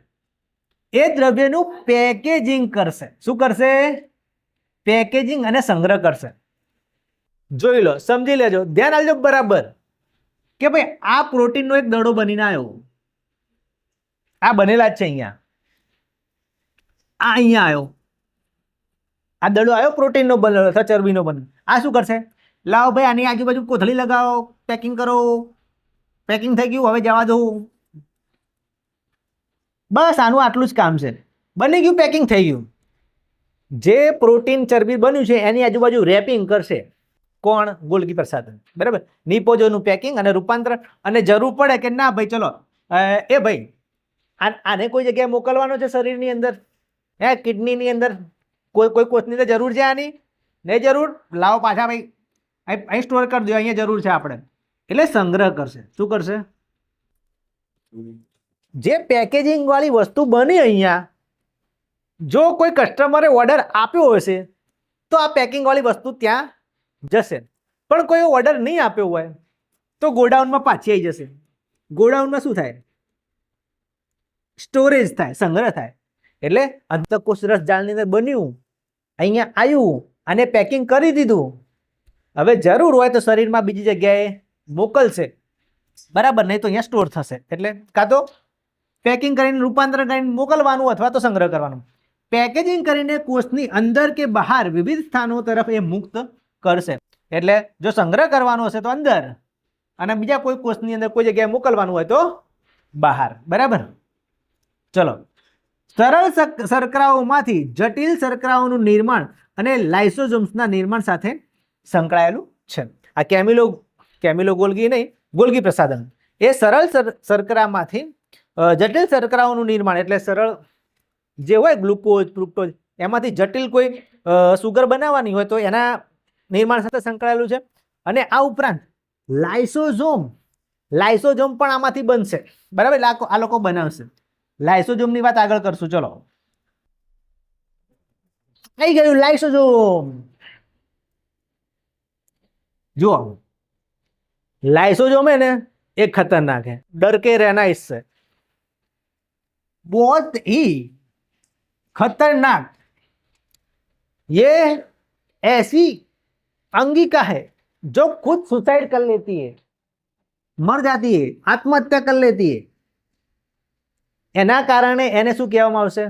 એ દ્રવ્યનું પેકેજિંગ કરશે. શું કરશે? પેકેજિંગ અને સંગ્રહ કરશે. જોઈ લો, સમજી લેજો, ધ્યાન આપજો બરાબર કે ભાઈ આ પ્રોટીનનો એક દડો બનીને આવ્યો. આ બનેલા જ છે અહીંયા. આ અહીંયા આવ્યો. આ દડો આવ્યો પ્રોટીનનો બનેલો અથવા ચરબીનો બનેલો. આ શું કરશે? લાવો ભાઈ આની આજુબાજુ કોથળી લગાવો, પેકિંગ કરો. પેકિંગ થઈ ગયું, હવે જવા દો. બસ આનું આટલું જ કામ છે. બની ગયું, પેકિંગ થઈ ગયું. જે પ્રોટીન ચરબી બન્યું છે એની આજુબાજુ રેપિંગ કરશે. કોણ? ગોલ્ગી પ્રસાધન. બરાબર. નિપોજોનું પેકિંગ અને રૂપાંતરણ. અને જરૂર પડે કે ના ભાઈ ચલો એ ભાઈ આને કોઈ જગ્યાએ મોકલવાનો છે શરીરની અંદર, કિડનીની અંદર, કોઈ કોષની અંદર જરૂર છે આની? નહીં જરૂર, લાવો પાછા ભાઈ અહીં સ્ટોર કરી દો, અહીંયા જરૂર છે આપણે. એટલે સંગ્રહ કરશે. શું કરશે? જે પેકેજિંગ વાળી વસ્તુ બની અહીંયા, જો કોઈ કસ્ટમરે ઓર્ડર આપ્યો હશે તો આ પેકિંગ વાળી વસ્તુ ત્યાં જશે. પણ કોઈ ઓર્ડર નહીં આપ્યો હોય તો ગોડાઉનમાં પાછી આવી જશે. ગોડાઉનમાં શું થાય? સ્ટોરેજ થાય, સંગ્રહ થાય. એટલે અંતઃકોષ રસજાળની અંદર બન્યું, અહીંયા આવ્યું અને પેકિંગ કરી દીધું. હવે જરૂર હોય તો શરીરમાં બીજી જગ્યાએ મોકલશે. બરાબર. નહીં તો અહીંયા સ્ટોર થશે. એટલે કાં તો પેકિંગ કરીને રૂપાંતરણ કરીને મોકલવાનું અથવા તો સંગ્રહ કરવાનું. પેકેજિંગ કરીને કોષની અંદર કે બહાર વિવિધ સ્થાનો તરફ એ મુક્ત કરશે. એટલે જો સંગ્રહ કરવાનો હશે તો અંદર અને બીજા કોઈ કોષની અંદર કોઈ જગ્યાએ મોકલવાનું હોય તો બહાર. બરાબર. ચલો, સરળ શર્કરાઓમાંથી જટિલ શર્કરાઓનું નિર્માણ અને લાઇસોસોમ્સના નિર્માણ સાથે સંકળાયેલું છે. આ કેમિલો ગોલ્ગી નહીં, ગોલ્ગી પ્રસાધન એ સરળ શર્કરામાંથી જટિલ શર્કરાઓનું નિર્માણ એટલે સરળ જે હોય ગ્લુકોઝ ફ્રુક્ટોઝ એમાંથી જટિલ કોઈ સુગર બનાવવાની હોય તો એના નિર્માણ સાથે સંકળાયેલું છે. અને આ ઉપરાંત લાઇસોઝોમ પણ આમાંથી બનશે. બરાબર, એટલે આ લોકો બનાવશે. લાઇસોઝોમની વાત આગળ કરશું. ચલો, આવી ગયું લાઇસોઝોમ. જુઓ, लाइसोसोम है ना, एक खतरनाक है, डर के रहना इससे, बहुत ही खतरनाक। ये ऐसी अंगिका है जो खुद सुसाइड कर लेती है, मर जाती है, आत्महत्या कर लेती है। एना कारणे एने शुं कहेवामां आवशे?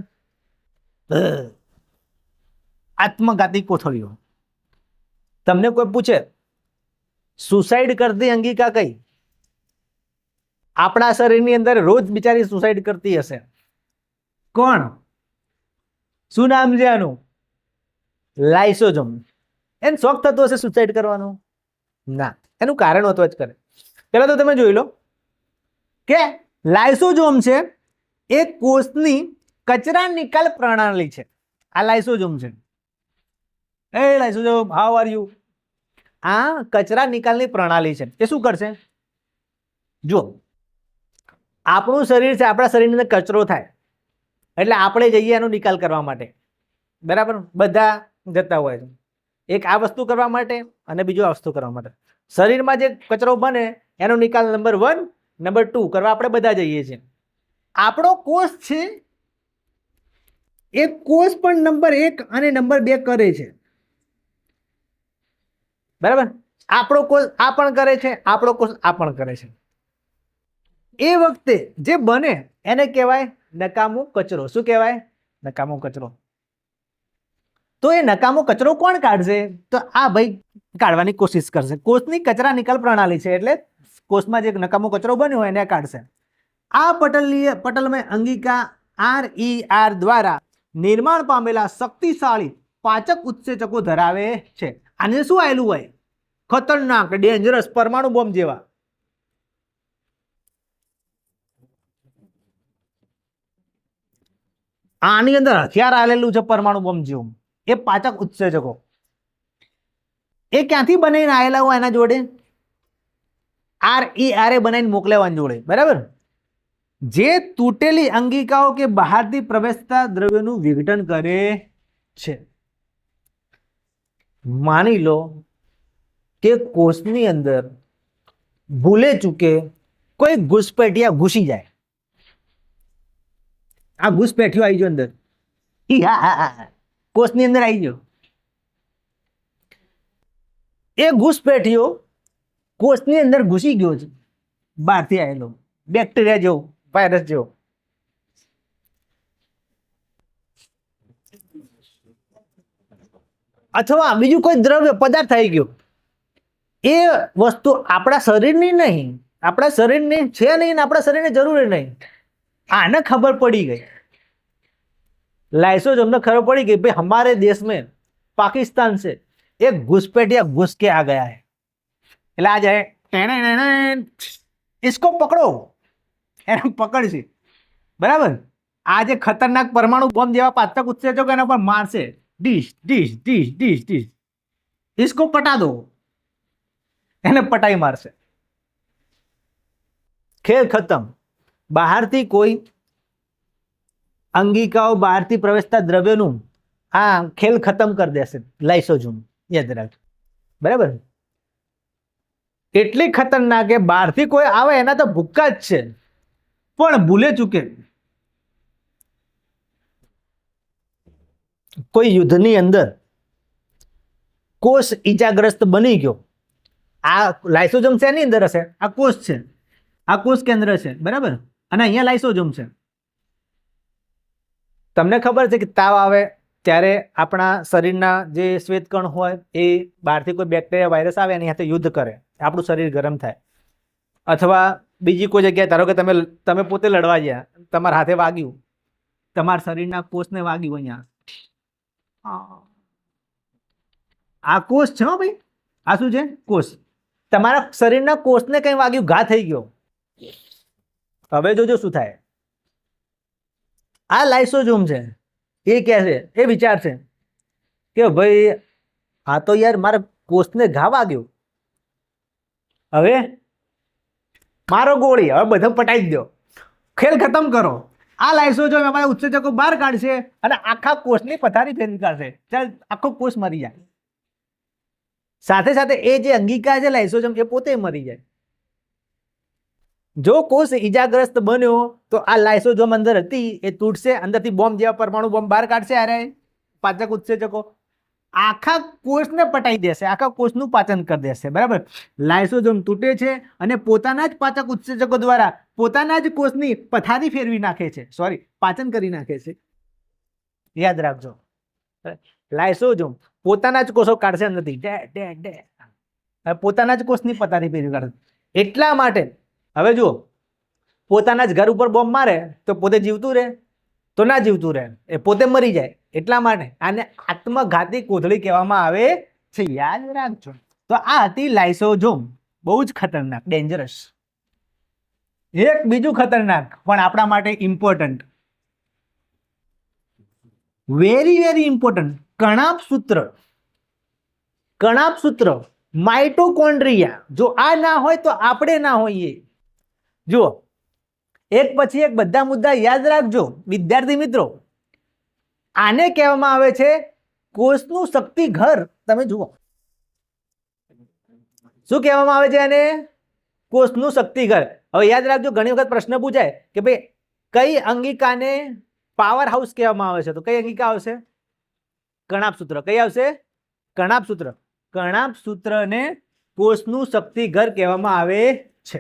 आत्मघाती कोथळीओ। तमने कोई पूछे सुसाइड करती अंगिका कई? आपणा शरीरनी अंदर रोज बिचारी सुसाइड करती हशे। कोण? शुं नाम छे आनुं? लाइसोसोम। एने शौक थतो हशे सुसाइड करवानो? ना, एनुं कारण होतो ज करे। पहेला तो तमे जोई लो के लाइसोसोम छे ए कोषनी कचरा निकाल प्रणाली छे। आ लाइसोसोम छे। ए लाइसोसोम, हाउ आर यू? आ कचरा निकालनी प्रणाली छे। ए शुं करशे? जो આપણું શરીર છે, આપણા શરીરની અંદર કચરો થાય એટલે આપણે જઈએ એનો નિકાલ કરવા માટે। બરાબર, બધા જતા હોય છે, એક આ વસ્તુ કરવા માટે અને બીજું આ વસ્તુ કરવા માટે। શરીરમાં જે કચરો બને એનો નિકાલ નંબર 1 નંબર 2 કરવા આપણે બધા જઈએ છીએ। આપણો કોષ છે એ કોષ પણ નંબર 1 અને નંબર 2 કરે છે। બરાબર, આપણો કોષ આ પણ કરે છે, આપણો કોષ આ પણ કરે છે। એ વખતે જે બને એને કહેવાય નકામો કચરો। શું કહેવાય? નકામો કચરો। તો એ નકામો કચરો કોણ કાઢશે? તો આ ભાઈ કાઢવાની કોશિશ કરશે। કોષની કચરા નિકાલ પ્રણાલી છે એટલે કોષમાં જે નકામો કચરો બન્યો હોય એને કાઢશે। આ પટલમય અંગિકા RER દ્વારા નિર્માણ પામેલા શક્તિશાળી પાચક ઉત્સેચકો ધરાવે છે। આને શું આવેલું હોય? ખતરનાક, ડેન્જરસ, પરમાણુ બોમ્બ જેવા। આની અંદર હથિયાર આલેલું છે પરમાણુ બોમ્બ જેવું। એ પાચક ઉત્સેચકો એ ક્યાંથી બનાવીને આવેલા હોય એના જોડે? RER બનાવીને મોકલેવાની જોડે। બરાબર, જે તૂટેલી અંગિકાઓ કે બહારથી પ્રવેશતા દ્રવ્યોનું વિઘટન કરે છે। માની લો કે કોષની અંદર ભૂલે ચૂકે કોઈ ઘૂસપેઠિયા ઘૂસી જાય। આ ઘૂસપેઠિયો આવી ગયો અંદર, કોષની અંદર આવી ગયો। એ ઘૂસપેઠિયો કોષની અંદર ઘૂસી ગયો છે, બહારથી આવેલો બેક્ટેરિયા જેવો, વાયરસ જેવો। અથવા બીજું કોઈ દ્રવ્ય પદાર્થ આવી ગયો। એ વસ્તુ આપણા શરીરની નહીં, આપણા શરીરની છે નહીં, આપણા શરીરની જરૂર નહીં। आने खबर पड़ी गई, लाइसोसोम ने खबर पड़ी गई भाई हमारे देश में पाकिस्तान से एक घुसपैठिया घुस के आ गया है, એટલે આ જાય इसको पकड़ो, એને પકડશે। બરાબર, આ જે ખતરનાક પરમાણુ બોમ્બ જેવા પાચક ઉત્સેચકો એના પર મારશે, dish dish dish dish dish, इसको पटा दो, એને પટાઈ મારશે। ખેલ ખતમ। બહારથી કોઈ અંગિકાઓ બહારથી પ્રવેશતા દ્રવ્યોનું આ ખેલ ખતમ કરી દેશે લાઇસોસોમ, યાદ રાખજો। બરાબર, એટલી ખતરનાક કે બહારથી કોઈ આવે એના તો ભૂક્કા જ છે, પણ ભૂલે ચૂકે કોઈ યુદ્ધની અંદર કોષ ઈજાગ્રસ્ત બની ગયો। આ લાઇસોસોમ શેની અંદર હશે? આ કોષ છે, આ કોષ કેન્દ્ર છે। બરાબર, અને અહીંયા લાઇસોસોમ છે। તમને ખબર છે કે તાવ આવે ત્યારે આપણા શરીરના જે શ્વેતકણ હોય એ બહારથી કોઈ બેક્ટેરિયા વાયરસ આવે એની સાથે યુદ્ધ કરે, આપણું શરીર ગરમ થાય। અથવા બીજી કોઈ જગ્યાએ ધારો કે તમે પોતે લડવા ગયા, તમારા હાથે વાગ્યું, તમારા શરીરના કોષને વાગ્યું અહીંયા, આ કોષ છે હો ભાઈ, આ શું છે? કોષ. તમારા શરીરના કોષને કઈ વાગ્યું, ઘા થઈ ગયો. હવે જોજો શું થાય. આ લાઇસોઝોમ છે, એ કહે છે, એ વિચાર છે કે ભાઈ આ તો યાર મારા કોષને ઘા વાગ્યો, હવે મારો ગોળી, હવે બધા પટાઈ દો, ખેલ ખતમ કરો. આ લાઇસોઝોમ અમારા ઉત્સેચકો બહાર કાઢશે અને આખા કોષની પથારી ફેરવી કાઢશે. ચાલ, આખો કોષ મરી જાય. સાથે સાથે એ જે અંગિકા છે લાઇસોઝોમ, એ પોતે મરી જાય. જો કોષ ઈજાગ્રસ્ત બન્યો તો આ લાઇસોઝોમ અંદર હતી એ તૂટશે, અંદરથી બોમ્બ જેવા પરમાણુ બોમ્બ બહાર કાઢશે. અરે પાચક ઉત્સેચકો આખા કોષને પટાઈ દેશે, આખા કોષનું પાચન કરી દેશે. બરાબર. લાઇસોઝોમ તૂટે છે અને પોતાના જ પાચક ઉત્સેચકો દ્વારા પોતાના જ કોષની પથારી ફેરવી નાખે છે, સોરી, પાચન કરી નાખે છે. યાદ રાખજો, લાઇસોઝોમ પોતાના જ કોષો કાઢશે નથી, પોતાના જ કોષની પથારી ફેરવી કાઢશે. એટલા માટે હવે જુઓ, પોતાના જ ઘર ઉપર બોમ્બ મારે તો પોતે જીવતું રહે? તો ના જીવતું રહે, એ પોતે મરી જાય. એટલા માટે આને આત્મઘાતી કોથળી કહેવામાં આવે છે. યાદ રાખજો. તો આ હતી લાઇસોઝોમ, બહુ જ ખતરનાક, ડેન્જરસ. એક બીજું ખતરનાક પણ આપણા માટે ઇમ્પોર્ટન્ટ, વેરી વેરી ઇમ્પોર્ટન્ટ, કણાભસૂત્ર. કણાભસૂત્ર, માઇટોકોન્ડ્રિયા. જો આ ના હોય તો આપણે ના હોઈએ. જુઓ, એક પછી એક બધા મુદ્દા યાદ રાખજો વિદ્યાર્થી મિત્રો. આને કહેવામાં આવે છે કોષનું શક્તિ ઘર. તમે જુઓ, શું કહેવામાં આવે છે આને? કોષનું શક્તિ ઘર. હવે યાદ રાખજો, ઘણી વખત પ્રશ્ન પૂછાય કે ભાઈ કઈ અંગિકાને પાવર હાઉસ કહેવામાં આવે છે, તો કઈ અંગિકા આવશે? કણાભસૂત્ર. કઈ આવશે? કણાભસૂત્ર. કણાભસૂત્રને કોષનું શક્તિ ઘર કહેવામાં આવે છે.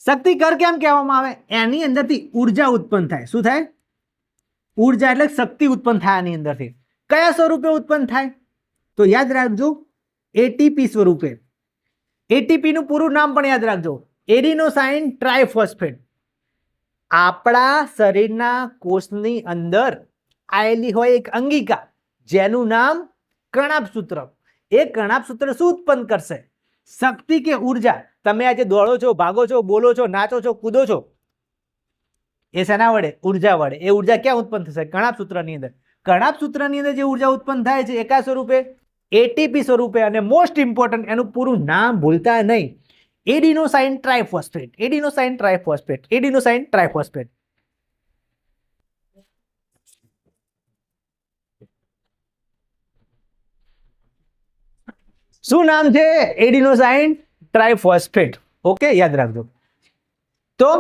શક્તિ ઘર કેમ કહેવામાં આવે? એની અંદરથી ઉર્જા ઉત્પન્ન થાય. શું થાય? ઉર્જા એટલે શક્તિ ઉત્પન્ન થાય આની અંદરથી. કયા સ્વરૂપે ઉત્પન્ન થાય? તો યાદ રાખજો, એટીપી સ્વરૂપે. એટીપી નું પૂરું નામ પણ યાદ રાખજો, એડિનોસાઇન ટ્રાઇફોસ્ફેટ. આપણા શરીરના કોષની અંદર આવેલી હોય એક અંગિકા જેનું નામ કણાભસૂત્ર. એ કણાભસૂત્ર શું ઉત્પન્ન કરશે? શક્તિ કે ઉર્જા. તમે આજે દોડો છો, ભાગો છો, બોલો છો, નાચો છો, કૂદો છો, એ શેના વડે? ઉર્જા વડે. એ ઉર્જા ક્યાં ઉત્પન્ન થશે? કણાભસૂત્રની અંદર. કણાભસૂત્રની અંદર જે ઉર્જા ઉત્પન્ન થાય છે એ કયા સ્વરૂપે? એટીપી સ્વરૂપે. અને મોસ્ટ ઇમ્પોર્ટન્ટ, એનું પૂરું નામ ભૂલતા નહીં, adenosine triphosphate. Adenosine triphosphate. Adenosine triphosphate. શું નામ છે? Adenosine triphosphate. ઓકે, યાદ રાખજો. તો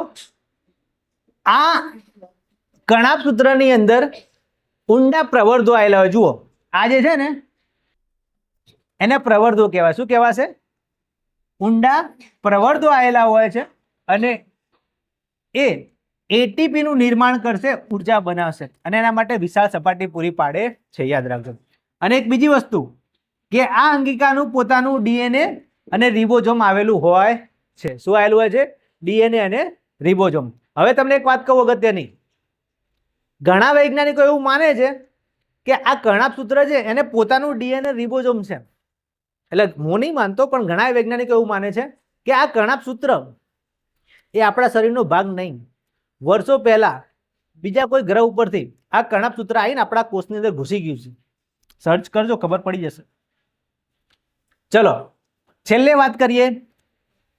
આ કણાભસૂત્રની અંદર ઊંડા પ્રવર્ધો આવેલા હોય. જુઓ, આ જે છે ને એને પ્રવર્ધો કહેવાય. શું કહેવાશે? ઊંડા પ્રવર્ધો આવેલા હોય છે અને એ એટીપી નું નિર્માણ કરશે, ઉર્જા બનાવશે અને એના માટે વિશાળ સપાટી પૂરી પાડે છે. યાદ રાખજો. અને એક બીજી વસ્તુ કે આ અંગિકાનું પોતાનું ડીએનએ અને રિબોઝોમ આવેલું હોય છે. શું આવેલું હોય છે? ડીએનએ અને રિબોઝોમ. હવે તમને એક વાત કહું અગત્યની, ઘણા વૈજ્ઞાનિકો એવું માને છે કે આ કણાભસૂત્ર છે એને પોતાનું ડીએનએ રિબોઝોમ છે. એટલે હું નહીં માનતો, પણ ઘણા વૈજ્ઞાનિકો એવું માને છે કે આ કણાભસૂત્ર એ આપણા શરીરનો ભાગ નહીં. વર્ષો પહેલા બીજા કોઈ ગ્રહ ઉપરથી આ કણાભસૂત્ર આવીને આપણા કોષની અંદર ઘૂસી ગયું છે. સર્ચ કરજો, ખબર પડી જશે. ચલો, છેલ્લે વાત કરીએ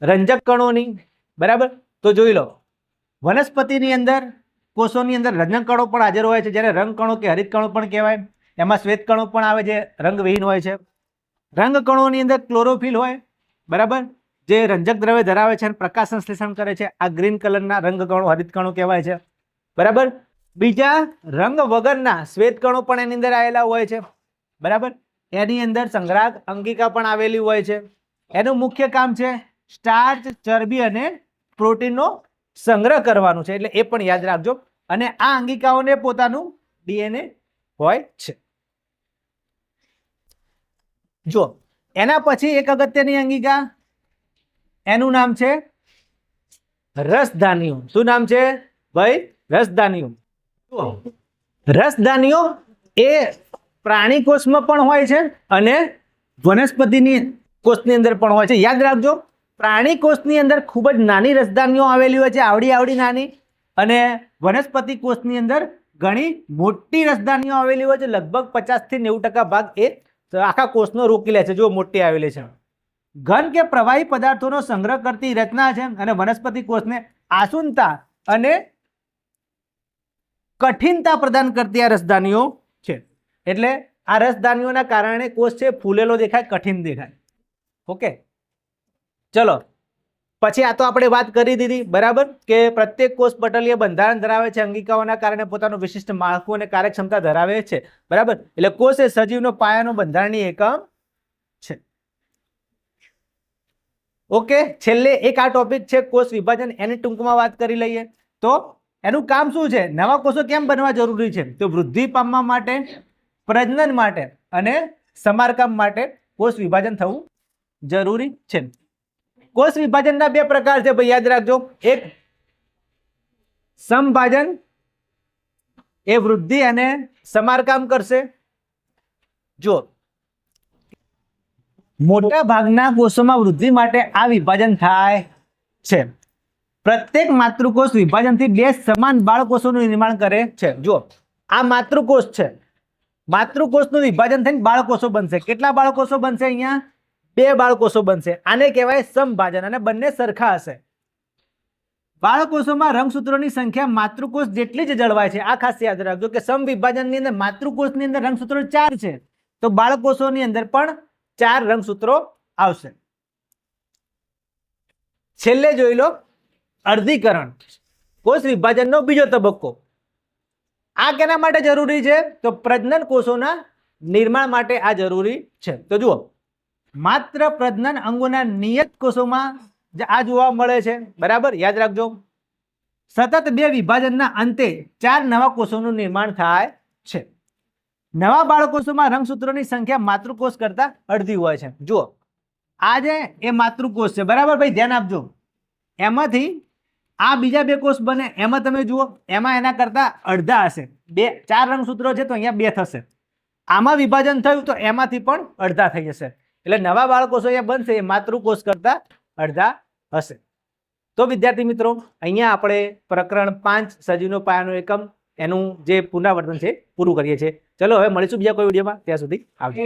રંજક કણોની. બરાબર. તો જોઈ લો, વનસ્પતિની અંદર કોષોની અંદર રંજક કણો પણ હાજર હોય છે, જેને રંગ કણો કે હરિત કણો પણ કહેવાય. એમાં શ્વેત કણો પણ આવે છે, રંગવિહીન હોય છે. રંગ કણોની અંદર ક્લોરોફિલ હોય, બરાબર, જે રંજક દ્રવ્ય ધરાવે છે અને પ્રકાશ સંશ્લેષણ કરે છે. આ ગ્રીન કલરના રંગ કણો, હરિત કણો કહેવાય છે. બરાબર. બીજા રંગ વગરના શ્વેત કણો પણ એની અંદર આવેલા હોય છે. બરાબર. એની અંદર સંગ્રાહક અંગિકા પણ આવેલી હોય છે. એનું મુખ્ય કામ છે સ્ટાર્ચ, ચરબી અને પ્રોટીનનો સંગ્રહ કરવાનું છે. એટલે એ પણ યાદ રાખજો. અને આ અંગિકાઓને પોતાનું ડીએનએ હોય છે. જો એના પછી એક અગત્યની અંગિકા, એનું નામ છે રસધાનીઓ. શું નામ છે ભાઈ? રસધાનીઓ. રસધાનીઓ એ પ્રાણી કોષમાં પણ હોય છે અને વનસ્પતિની કોષની અંદર પણ હોય છે. યાદ રાખજો, પ્રાણી કોષની અંદર ખૂબ જ નાની રસધાનીઓ આવેલી હોય છે, આવડી નાની, અને વનસ્પતિ કોષની અંદર ઘણી મોટી રસધાનીઓ આવેલી હોય છે. લગભગ 50 થી 90% ભાગ એ આખા કોષનો રોકી લે છે. જો મોટી આવેલી છે. ઘન કે પ્રવાહી પદાર્થોનો સંગ્રહ કરતી રચના છે અને વનસ્પતિ કોષને આસુનતા અને કઠિનતા પ્રદાન કરતી આ રસધાનીઓ છે. એટલે આ રસધાનીઓના કારણે કોષ છે ફૂલેલો દેખાય, કઠિન દેખાય. ઓકે, ચલો પછી આ તો આપણે વાત કરી દીધી, બરાબર, કે પ્રત્યેક કોષ પટલીય બંધારણ ધરાવે છે, અંગિકાઓના કારણે પોતાનું વિશિષ્ટ માળખું અને કાર્યક્ષમતા ધરાવે છે, બરાબર. એટલે કોષ એ સજીવનો પાયાનો બંધારણીય એકમ છે. ઓકે, છેલ્લે એક આ ટોપિક છે કોષ વિભાજન, એની ટૂંકમાં વાત કરી લઈએ. તો એનું કામ શું છે? નવા કોષો કેમ બનવા જરૂરી છે? તો વૃદ્ધિ પામવા માટે, પ્રજનન માટે અને સમારકામ માટે કોષ વિભાજન થવું જરૂરી છે. કોષ વિભાજનના બે પ્રકાર છે ભાઈ, યાદ રાખજો. એક સમભાજન, એ વૃદ્ધિ અને સમારકામ કરશે. જો મોટા ભાગના કોષોમાં વૃદ્ધિ માટે આ વિભાજન થાય છે. પ્રત્યેક માતૃકોષ વિભાજનથી 2 સમાન બાળકોષોનું નિર્માણ કરે છે. જો આ માતૃકોષ છે, માતૃકોષનું વિભાજન થઈને બાળકોષો બનશે. કેટલા બાળકોષો બનશે? અહીંયા 2 બાળકોષો બનશે. આને કહેવાય સમભાજન અને બંને સરખા હશે. બાળકોષોમાં રંગસૂત્રોની સંખ્યા માતૃકોષ જેટલી જ જળવાય છે. આ ખાસ યાદ રાખજો કે સમવિભાજનની અંદર માતૃકોષની અંદર રંગસૂત્રો 4 છે, તો બાળકોષોની અંદર પણ 4 રંગસૂત્રો આવશે. છેલ્લે જોઈ લો અર્ધીકરણ, કોષ વિભાજનનો બીજો તબક્કો. આ કેના માટે જરૂરી છે? તો પ્રજનન કોષોના નિર્માણ માટે આ જરૂરી છે. તો જુઓ, માત્ર પ્રજનન અંગોના નિયત કોષોમાં આ જોવા મળે છે, બરાબર. યાદ રાખજો, સતત 2 વિભાજનના અંતે 4 નવા કોષોનું નિર્માણ થાય છે. નવા બાળકોષોમાં રંગસૂત્રોની સંખ્યા માતૃકોષ કરતા અડધી હોય છે. જુઓ, આ જે એ માતૃકોષ છે, બરાબર ભાઈ, ધ્યાન આપજો. એમાંથી આ બીજા 2 કોષ બને, એમાં તમે જુઓ, એમાં એના કરતા અડધા હશે. 4 રંગસૂત્રો છે તો અહીંયા 2 થશે. આમાં વિભાજન થયું તો એમાંથી પણ અડધા થઈ જશે. એટલે નવા બાળકોષો અહીંયા બનશે એ માતૃકોષ કરતા અડધા હશે. તો વિદ્યાર્થી મિત્રો, અહીંયા આપણે પ્રકરણ 5 સજીવનો પાયાનો એકમ એનું જે પુનરાવર્તન છે પૂરું કરીએ છીએ. ચલો હવે મળીશું બીજા કોઈ વિડીયોમાં. ત્યાં સુધી આવજો.